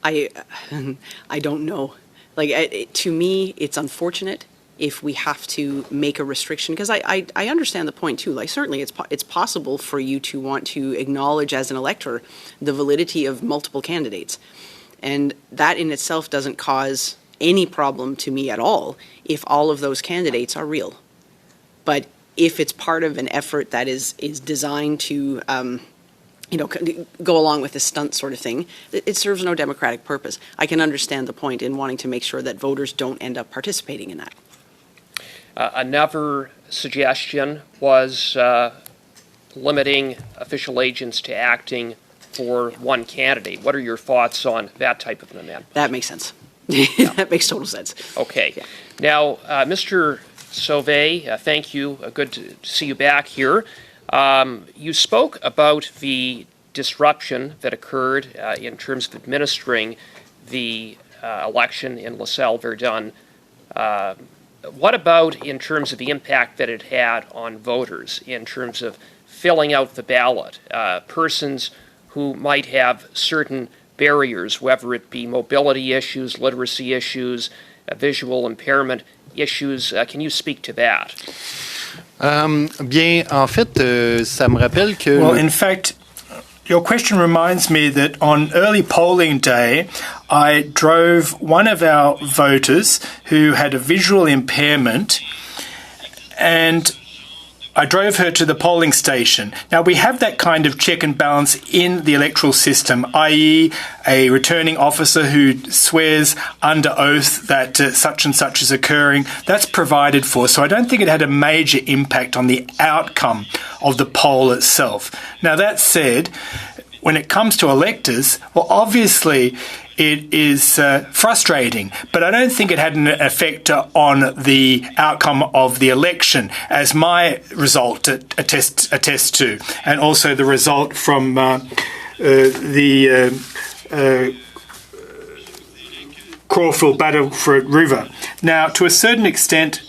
Speaker 11: I don't know. To me, it's unfortunate if we have to make a restriction, because I understand the point too. Certainly it's possible for you to want to acknowledge as an elector the validity of multiple candidates. And that in itself doesn't cause any problem to me at all if all of those candidates are real. But if it's part of an effort that is designed to go along with the stunt sort of thing, it serves no democratic purpose. I can understand the point in wanting to make sure that voters don't end up participating in that.
Speaker 4: Another suggestion was limiting official agents to acting for one candidate. What are your thoughts on that type of an amendment?
Speaker 11: That makes sense. That makes total sense.
Speaker 4: Okay.
Speaker 11: Yeah.
Speaker 4: Now, Mr. Sauvé, thank you. Good to see you back here. You spoke about the disruption that occurred in terms of administering the election in LaSalle-Verdun. What about in terms of the impact that it had on voters in terms of filling out the ballot? Persons who might have certain barriers, whether it be mobility issues, literacy issues, visual impairment issues. Can you speak to that?
Speaker 14: Bien, en fait, ça me rappelle que...
Speaker 7: Well, in fact, your question reminds me that on early polling day, I drove one of our voters who had a visual impairment, and I drove her to the polling station. Now, we have that kind of check and balance in the electoral system, i.e. a returning officer who swears under oath that such and such is occurring. That's provided for, so I don't think it had a major impact on the outcome of the poll itself. Now, that said, when it comes to electors, well, obviously it is frustrating, but I don't think it had an effect on the outcome of the election, as my result attests to, and also the result from the Crawford Battleford River. Now, to a certain extent,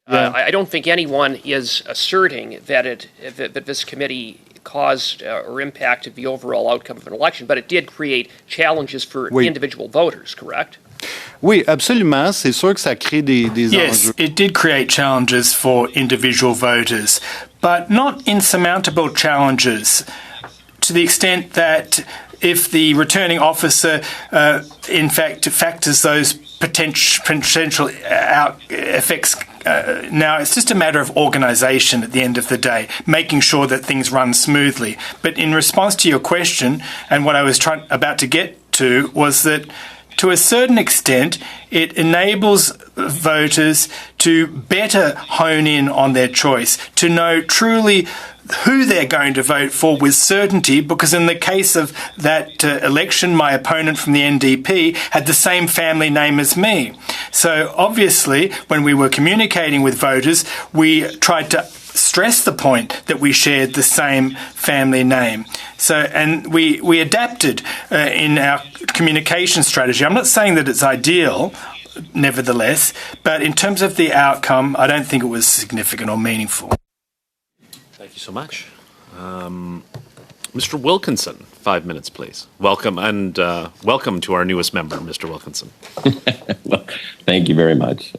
Speaker 4: I don't think anyone is asserting that that this committee caused or impacted the overall outcome of an election, but it did create challenges for individual voters, correct?
Speaker 14: Oui, absolument. C'est sûr que ça crée des
Speaker 7: yes,
Speaker 14: enjeux.
Speaker 7: It did create challenges for individual voters, but not insurmountable challenges, to the extent that if the returning officer, in fact, factors those potential effects. Now, it's just a matter of organisation at the end of the day, making sure that things run smoothly. But in response to your question, and what I was about to get to, was that to a certain extent, it enables voters to better hone in on their choice, to know truly who they're going to vote for with certainty, because in the case of that election, my opponent from the NDP had the same family name as me. So obviously, when we were communicating with voters, we tried to stress the point that we shared the same family name. So, and we adapted in our communication strategy. I'm not saying that it's ideal, nevertheless, but in terms of the outcome, I don't think it was significant or meaningful.
Speaker 1: Thank you so much. Mr. Wilkinson, 5 minutes, please. Welcome, and welcome to our newest member, Mr. Wilkinson.
Speaker 15: Well, thank you very much.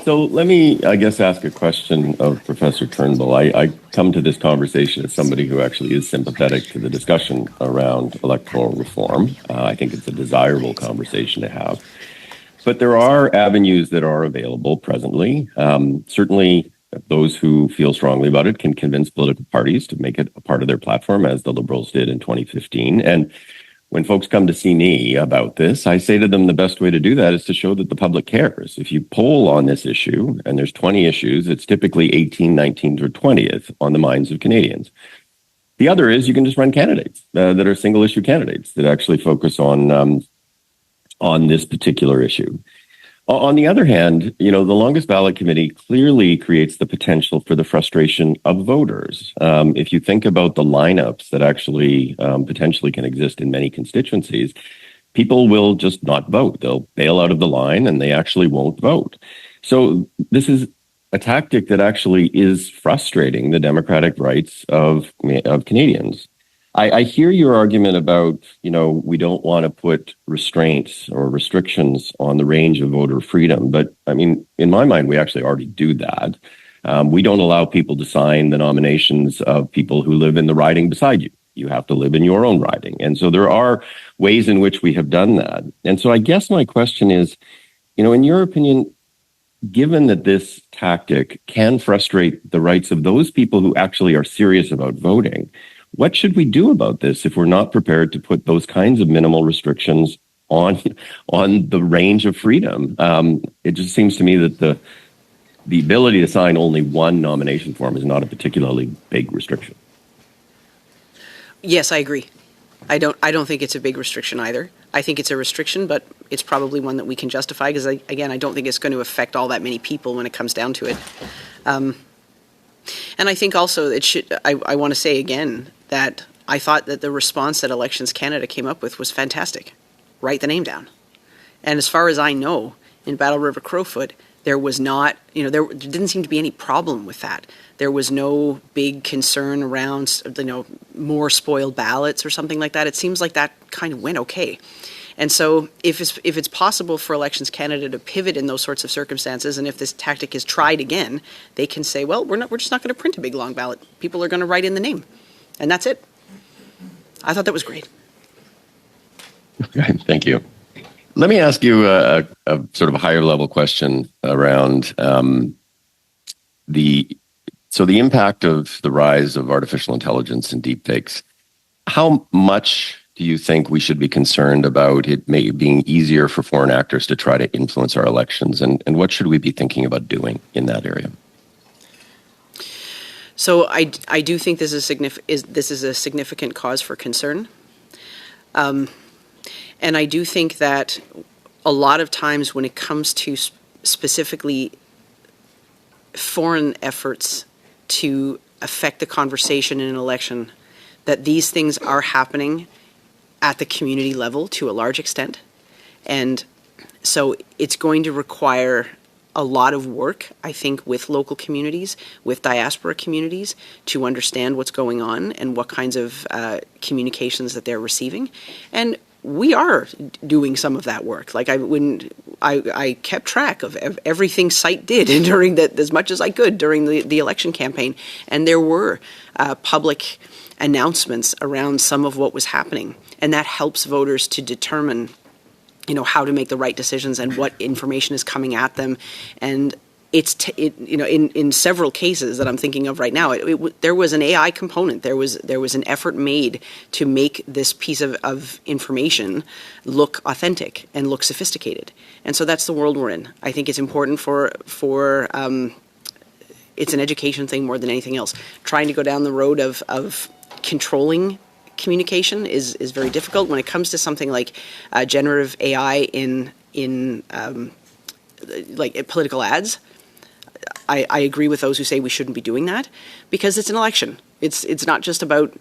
Speaker 15: So let me, I guess, ask a question of Professor Turnbull. I come to this conversation as somebody who actually is sympathetic to the discussion around electoral reform. I think it's a desirable conversation to have. But there are avenues that are available presently. Certainly, those who feel strongly about it can convince political parties to make it a part of their platform, as the Liberals did in 2015. And when folks come to see me about this, I say to them the best way to do that is to show that the public cares. If you poll on this issue, and there's 20 issues, it's typically 18, 19th, or 20th on the minds of Canadians. The other is you can just run candidates that are single-issue candidates that actually focus on this particular issue. On the other hand, the longest ballot committee clearly creates the potential for the frustration of voters. If you think about the lineups that actually potentially can exist in many constituencies, people will just not vote. They'll bail out of the line and they actually won't vote. So this is a tactic that actually is frustrating the democratic rights of Canadians. I hear your argument about, we don't want to put restraints or restrictions on the range of voter freedom. But I mean, in my mind, we actually already do that. We don't allow people to sign the nominations of people who live in the riding beside you. You have to live in your own riding. And so there are ways in which we have done that. And so I guess my question is, in your opinion, given that this tactic can frustrate the rights of those people who actually are serious about voting, what should we do about this if we're not prepared to put those kinds of minimal restrictions on the range of freedom? It just seems to me that the ability to sign only one nomination form is not a particularly big restriction.
Speaker 11: Yes, I agree. I don't think it's a big restriction either. I think it's a restriction, but it's probably one that we can justify because, again, I don't think it's going to affect all that many people when it comes down to it. And I think also it should. I want to say again that I thought that the response that Elections Canada came up with was fantastic. Write the name down. And as far as I know, in Battle River Crowfoot, there was not, there didn't seem to be any problem with that. There was no big concern around, more spoiled ballots or something like that. It seems like that kind of went okay. And so if it's possible for Elections Canada to pivot in those sorts of circumstances, and if this tactic is tried again, they can say, well, we're just not going to print a big long ballot. People are going to write in the name. And that's it. I thought that was great.
Speaker 15: Okay, thank you. Let me ask you a sort of a higher level question around the impact of the rise of artificial intelligence and deepfakes. How much do you think we should be concerned about it being easier for foreign actors to try to influence our elections, and what should we be thinking about doing in that area?
Speaker 11: So I do think this is a significant cause for concern. And I do think that a lot of times when it comes to specifically foreign efforts to affect the conversation in an election, that these things are happening at the community level to a large extent. And so it's going to require a lot of work, I think, with local communities, with diaspora communities, to understand what's going on and what kinds of communications that they're receiving. And we are doing some of that work. Like I kept track of everything site did during as much as I could during the election campaign, and there were public announcements around some of what was happening, and that helps voters to determine, how to make the right decisions and what information is coming at them. And in several cases that I'm thinking of right now, there was an AI component. There was an effort made to make this piece of information look authentic and look sophisticated. And so that's the world we're in. I think it's important for it's an education thing more than anything else. Trying to go down the road of controlling communication is very difficult. When it comes to something like generative AI in like political ads, I agree with those who say we shouldn't be doing that, because it's an election. It's not just about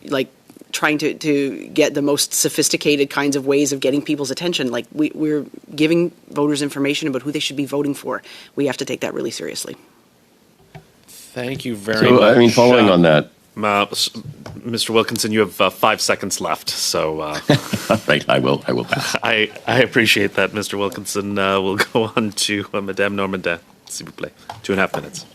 Speaker 11: like trying to get the most sophisticated kinds of ways of getting people's attention. Like we're giving voters information about who they should be voting for. We have to take that really seriously.
Speaker 1: Thank you very much.
Speaker 15: I mean, following on that,
Speaker 1: Mr. Wilkinson, you have 5 seconds left. So
Speaker 15: right, I will pass.
Speaker 1: I appreciate that, Mr. Wilkinson. We'll go on to Madame Normandin, s'il vous plaît. 2.5 minutes.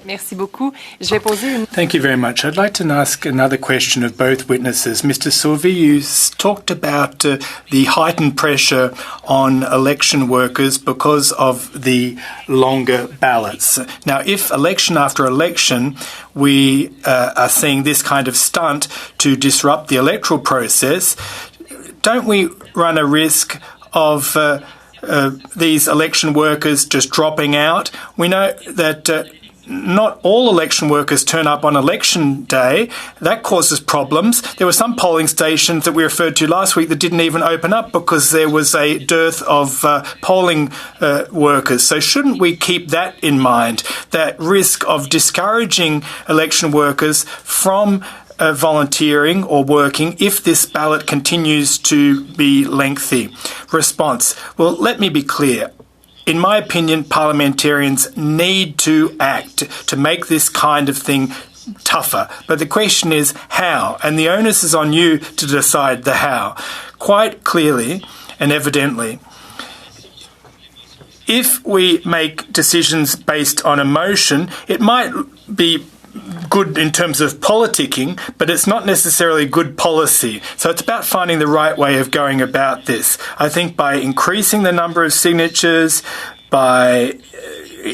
Speaker 13: Merci beaucoup. Je vais poser une...
Speaker 7: Thank you very much. I'd like to ask another question of both witnesses. Mr. Sylvie, you talked about the heightened pressure on election workers because of the longer ballots. Now, if election after election we are seeing this kind of stunt to disrupt the electoral process, don't we run a risk of these election workers just dropping out? We know that not all election workers turn up on election day. That causes problems. There were some polling stations that we referred to last week that didn't even open up because there was a dearth of polling workers. So shouldn't we keep that in mind, that risk of discouraging election workers from volunteering or working if this ballot continues to be lengthy? Response. Well, let me be clear. In my opinion, parliamentarians need to act to make this kind of thing tougher. But the question is how? And the onus is on you to decide the how. Quite clearly and evidently, if we make decisions based on emotion, it might be good in terms of politicking, but it's not necessarily good policy. So it's about finding the right way of going about this. I think by increasing the number of signatures, by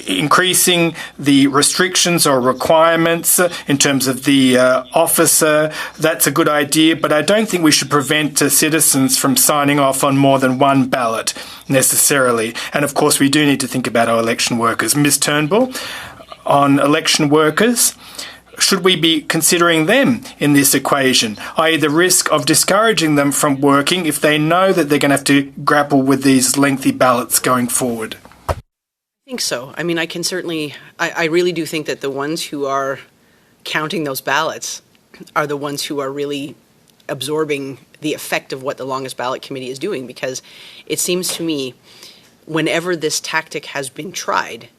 Speaker 7: increasing the restrictions or requirements in terms of the officer, that's a good idea, but I don't think we should prevent citizens from signing off on more than one ballot necessarily. And of course, we do need to think about our election workers. Ms. Turnbull, on election workers, should we be considering them in this equation, i.e. the risk of discouraging them from working if they know that they're going to have to grapple with these lengthy ballots going forward?
Speaker 11: I think so. I mean, I can certainly, I really do think that the ones who are counting those ballots are the ones who are really absorbing the effect of what the longest ballot committee is doing, because it seems to me whenever this tactic has been tried,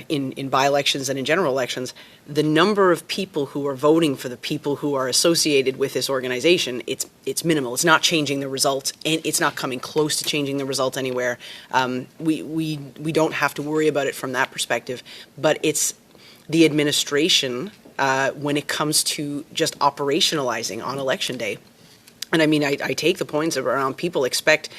Speaker 11: in by-elections and in general elections, the number of people who are voting for the people who are associated with this organization, it's minimal. It's not changing the results, and it's not coming close to changing the results anywhere. We don't have to worry about it from that perspective, but it's the administration when it comes to just operationalizing on election day. And I mean, I take the points around people expect,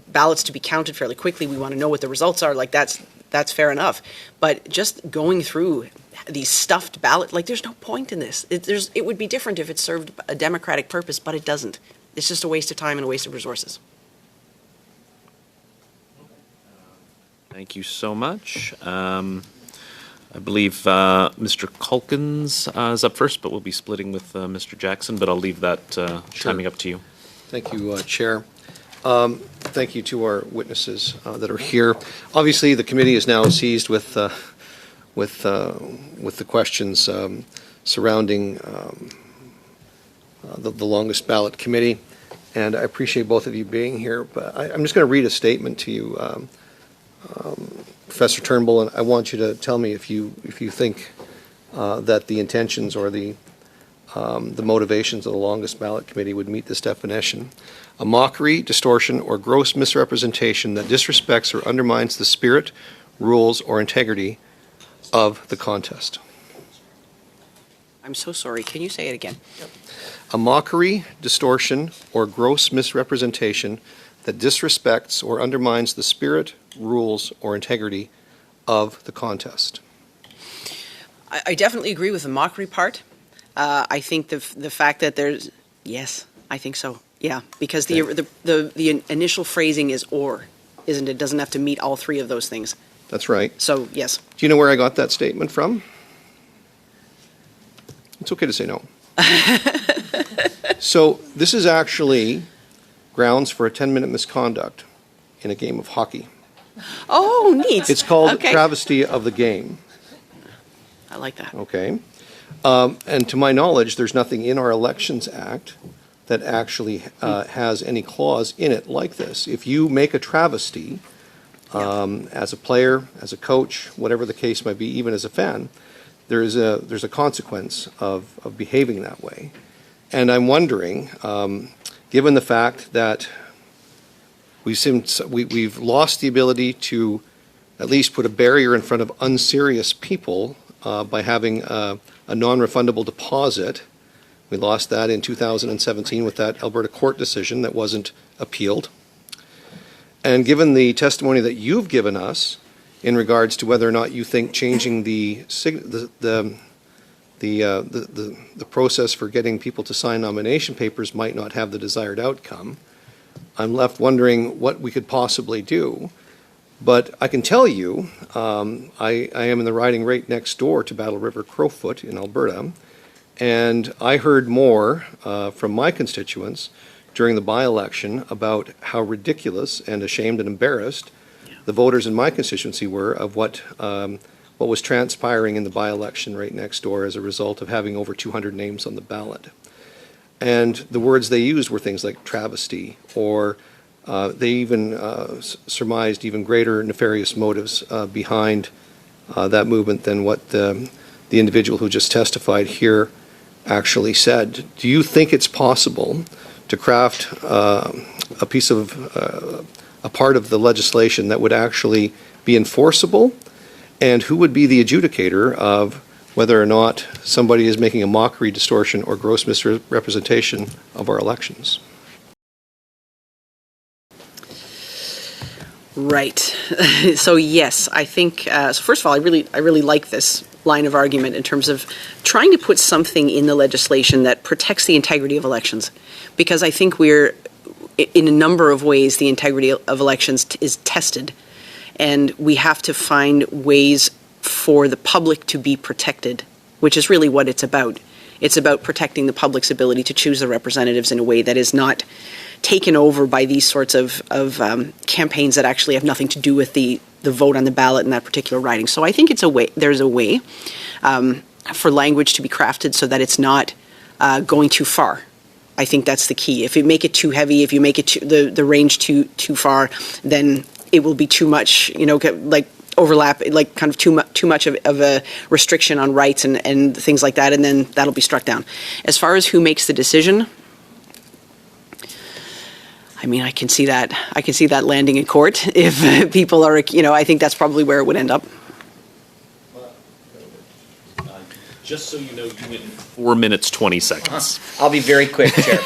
Speaker 11: ballots to be counted fairly quickly. We want to know what the results are. Like that's fair enough. But just going through these stuffed ballot, there's no point in this. It would be different if it served a democratic purpose, but it doesn't. It's just a waste of time and a waste of resources.
Speaker 1: Thank you so much. I believe Mr. Culkins is up first, but we'll be splitting with Mr. Jackson, but I'll leave that timing up to you.
Speaker 10: Thank you, Chair. Thank you to our witnesses that are here. Obviously, the committee is now seized with the questions surrounding the longest ballot committee, and I appreciate both of you being here. But I'm just going to read a statement to you, Professor Turnbull, and I want you to tell me if you think that the intentions or the motivations of the longest ballot committee would meet this definition. A mockery, distortion, or gross misrepresentation that disrespects or undermines the spirit, rules, or integrity of the contest.
Speaker 11: I'm so sorry. Can you say it again?
Speaker 10: A mockery, distortion, or gross misrepresentation that disrespects or undermines the spirit, rules, or integrity of the contest.
Speaker 11: I definitely agree with the mockery part. I think the fact that there's, yes, I think so. Yeah, because the initial phrasing is or, isn't it? Doesn't have to meet all three of those things.
Speaker 10: That's right.
Speaker 11: So, yes.
Speaker 10: Do you know where I got that statement from? It's okay to say no. So this is actually grounds for a 10-minute misconduct in a game of hockey.
Speaker 11: Oh, neat.
Speaker 10: It's called travesty of the game.
Speaker 11: I like that.
Speaker 10: Okay. And to my knowledge, there's nothing in our Elections Act that actually has any clause in it like this. If you make a travesty as a player, as a coach, whatever the case might be, even as a fan, there's a consequence of behaving that way. And I'm wondering, given the fact that we've lost the ability to at least put a barrier in front of unserious people by having a non-refundable deposit. We lost that in 2017 with that Alberta court decision that wasn't appealed. And given the testimony that you've given us in regards to whether or not you think changing the process for getting people to sign nomination papers might not have the desired outcome, I'm left wondering what we could possibly do. But I can tell you, I am in the riding right next door to Battle River Crowfoot in Alberta, and I heard more from my constituents during the by-election about how ridiculous and ashamed and embarrassed the voters in my constituency were of what was transpiring in the by-election right next door as a result of having over 200 names on the ballot. And the words they used were things like travesty, or they even surmised even greater nefarious motives behind that movement than what the individual who just testified here actually said. Do you think it's possible to craft a piece of a part of the legislation that would actually be enforceable? And who would be the adjudicator of whether or not somebody is making a mockery, distortion, or gross misrepresentation of our elections?
Speaker 11: Right. So yes, I think. So first of all, I really like this line of argument in terms of trying to put something in the legislation that protects the integrity of elections, because I think we're in a number of ways the integrity of elections is tested, and we have to find ways for the public to be protected which is really what it's about. It's about protecting the public's ability to choose their representatives in a way that is not taken over by these sorts of campaigns that actually have nothing to do with the vote on the ballot in that particular riding. So I think there's a way for language to be crafted so that it's not going too far. I think that's the key. If you make it too heavy, if you make it the range too far, then it will be too much, like overlap, like kind of too much of a restriction on rights and things like that, and then that'll be struck down. As far as who makes the decision, I mean, I can see that landing in court if people are, I think that's probably where it would end up.
Speaker 1: Just so you know, you went 4 minutes, 20 seconds.
Speaker 8: I'll be very quick, Chair.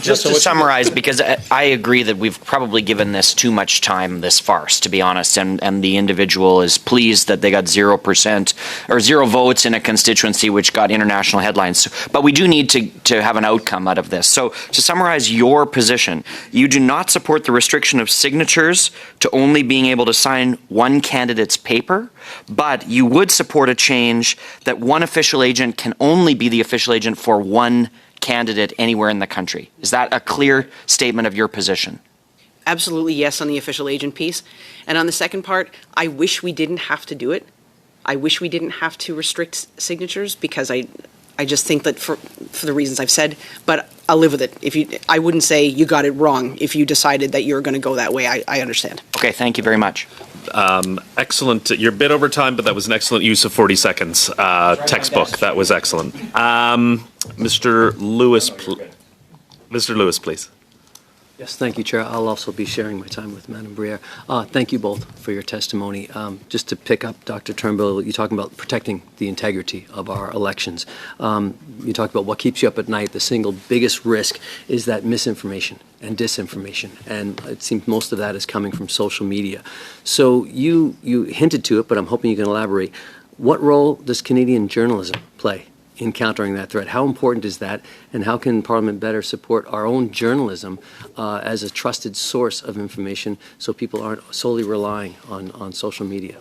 Speaker 8: Just to summarize, because I agree that we've probably given this too much time, this farce, to be honest, and the individual is pleased that they got 0% or 0 votes in a constituency which got international headlines. But we do need to have an outcome out of this. So to summarize your position, you do not support the restriction of signatures to only being able to sign one candidate's paper, but you would support a change that one official agent can only be the official agent for one candidate anywhere in the country. Is that a clear statement of your position?
Speaker 11: Absolutely yes on the official agent piece. And on the second part, I wish we didn't have to do it. I wish we didn't have to restrict signatures because I just think that for the reasons I've said, but I'll live with it. I wouldn't say you got it wrong if you decided that you're going to go that way. I understand.
Speaker 8: Okay, thank you very much.
Speaker 1: Excellent. You're a bit over time, but that was an excellent use of 40 seconds. Textbook. That was excellent. Mr. Lewis, please.
Speaker 5: Yes, thank you, Chair. I'll also be sharing my time with Madame Briere. Thank you both for your testimony. Just to pick up, Dr. Turnbull, you're talking about protecting the integrity of our elections. You talked about what keeps you up at night. The single biggest risk is that misinformation and disinformation, and it seems most of that is coming from social media. So you hinted to it, but I'm hoping you can elaborate. What role does Canadian journalism play in countering that threat? How important is that, and how can Parliament better support our own journalism as a trusted source of information so people aren't solely relying on social media?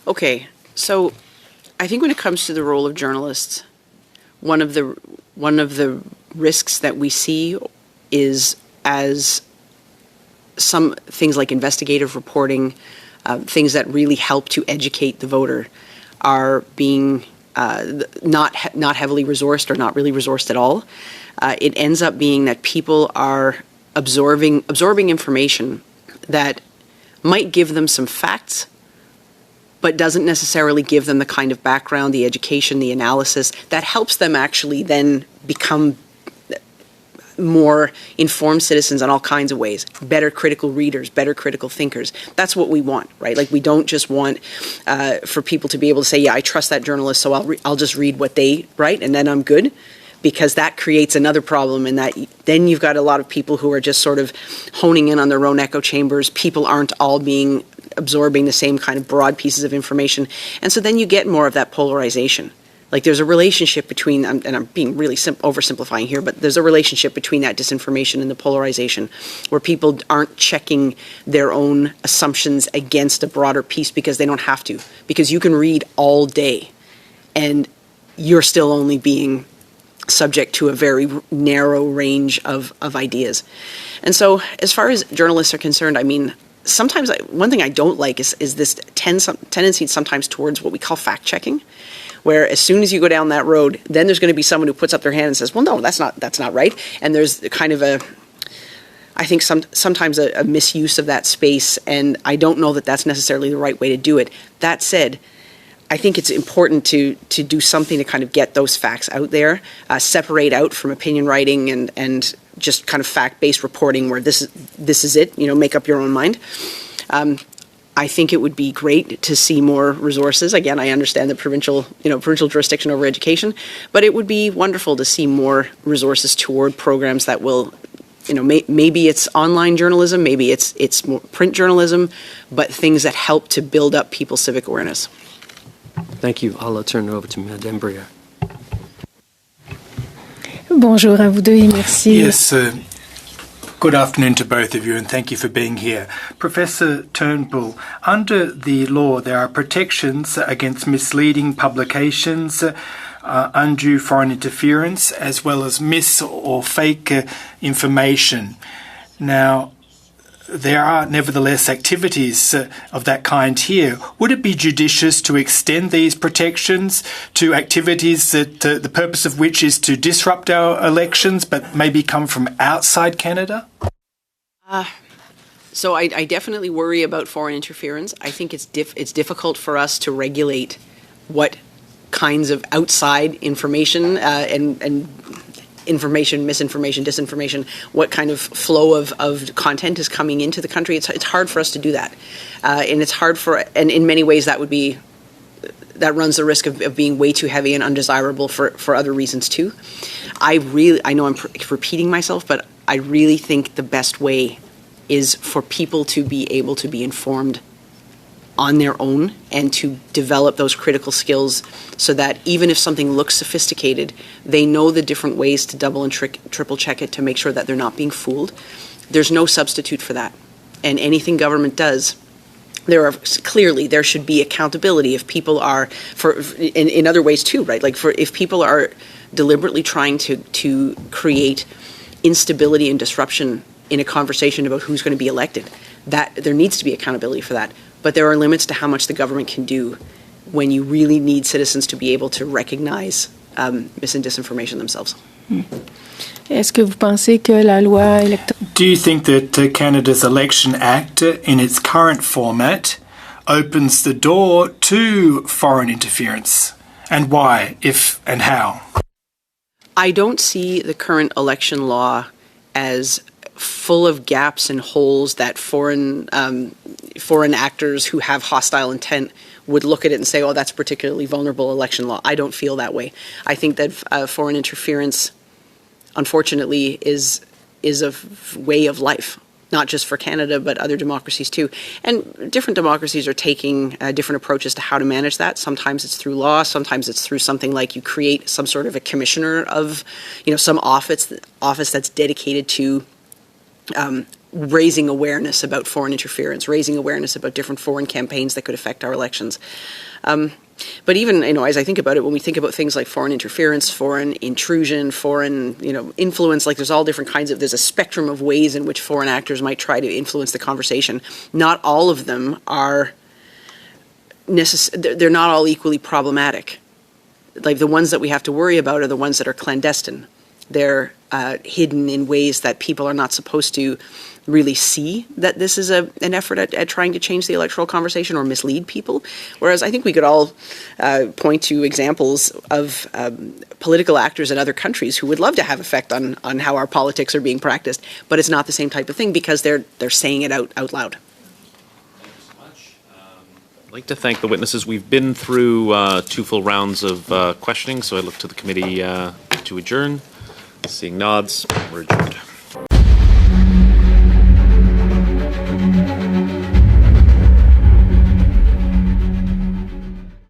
Speaker 11: Okay, so I think when it comes to the role of journalists, one of the risks that we see is as some things like investigative reporting, things that really help to educate the voter, are being not heavily resourced or not really resourced at all. It ends up being that people are absorbing information that might give them some facts, but doesn't necessarily give them the kind of background, the education, the analysis that helps them actually then become more informed citizens in all kinds of ways, better critical readers, better critical thinkers. That's what we want, right? Like, we don't just want for people to be able to say, yeah, I trust that journalist, so I'll just read what they write and then I'm good, because that creates another problem in that then you've got a lot of people who are just sort of honing in on their own echo chambers. People aren't all absorbing the same kind of broad pieces of information. And so then you get more of that polarization. Like, there's a relationship between, and I'm being really oversimplifying here, but there's a relationship between that disinformation and the polarization, where people aren't checking their own assumptions against a broader piece because they don't have to. Because you can read all day, and you're still only being subject to a very narrow range of ideas. And so, as far as journalists are concerned, I mean, sometimes one thing I don't like is this tendency sometimes towards what we call fact-checking, where as soon as you go down that road, then there's going to be someone who puts up their hand and says, well, no, that's not right. And there's kind of I think sometimes a misuse of that space, and I don't know that that's necessarily the right way to do it. That said, I think it's important to do something to kind of get those facts out there, separate out from opinion writing and just kind of fact-based reporting where this is it, make up your own mind. I think it would be great to see more resources. Again, I understand the provincial jurisdiction over education, but it would be wonderful to see more resources toward programs that will, maybe it's online journalism, maybe it's more print journalism, but things that help to build up people's civic awareness.
Speaker 5: Thank you. I'll turn it over to Madame Briere.
Speaker 6: Bonjour à vous deux et merci.
Speaker 7: Yes, Good afternoon to both of you, and thank you for being here. Professor Turnbull, under the law, there are protections against misleading publications, undue foreign interference, as well as mis or fake information. Now, there are nevertheless activities of that kind here. Would it be judicious to extend these protections to activities that the purpose of which is to disrupt our elections but maybe come from outside Canada?
Speaker 11: So I definitely worry about foreign interference. I think it's difficult for us to regulate what kinds of outside information and information, misinformation, disinformation, what kind of flow of content is coming into the country. It's hard for us to do that. And it's hard and in many ways that runs the risk of being way too heavy and undesirable for other reasons too. I know I'm repeating myself, but I really think the best way is for people to be able to be informed on their own and to develop those critical skills so that even if something looks sophisticated, they know the different ways to double and triple check it to make sure that they're not being fooled. There's no substitute for that. And anything government does, there should be accountability if people are, in other ways too, right? Like if people are deliberately trying to create instability and disruption in a conversation about who's going to be elected, that there needs to be accountability for that. But there are limits to how much the government can do when you really need citizens to be able to recognize mis and disinformation themselves.
Speaker 6: Est-ce que vous pensez que la loi électorale...
Speaker 7: Do you think that Canada's Election Act, in its current format, opens the door to foreign interference? And why, if and how?
Speaker 11: I don't see the current election law as full of gaps and holes that foreign actors who have hostile intent would look at it and say, oh, that's a particularly vulnerable election law. I don't feel that way. I think that foreign interference, unfortunately, is a way of life, not just for Canada, but other democracies too. And different democracies are taking different approaches to how to manage that. Sometimes it's through law. Sometimes it's through something like you create some sort of a commissioner of, some office that's dedicated to raising awareness about foreign interference, raising awareness about different foreign campaigns that could affect our elections. But even, as I think about it, when we think about things like foreign interference, foreign intrusion, foreign, influence, like there's a spectrum of ways in which foreign actors might try to influence the conversation. Not all of them are they're not all equally problematic. Like the ones that we have to worry about are the ones that are clandestine. They're hidden in ways that people are not supposed to really see that this is an effort at trying to change the electoral conversation or mislead people. Whereas I think we could all point to examples of political actors in other countries who would love to have effect on how our politics are being practiced, but it's not the same type of thing because they're saying it out loud.
Speaker 1: I'd like to thank the witnesses. We've been through 2 full rounds of questioning, so I look to the committee to adjourn. Seeing nods, we're adjourned.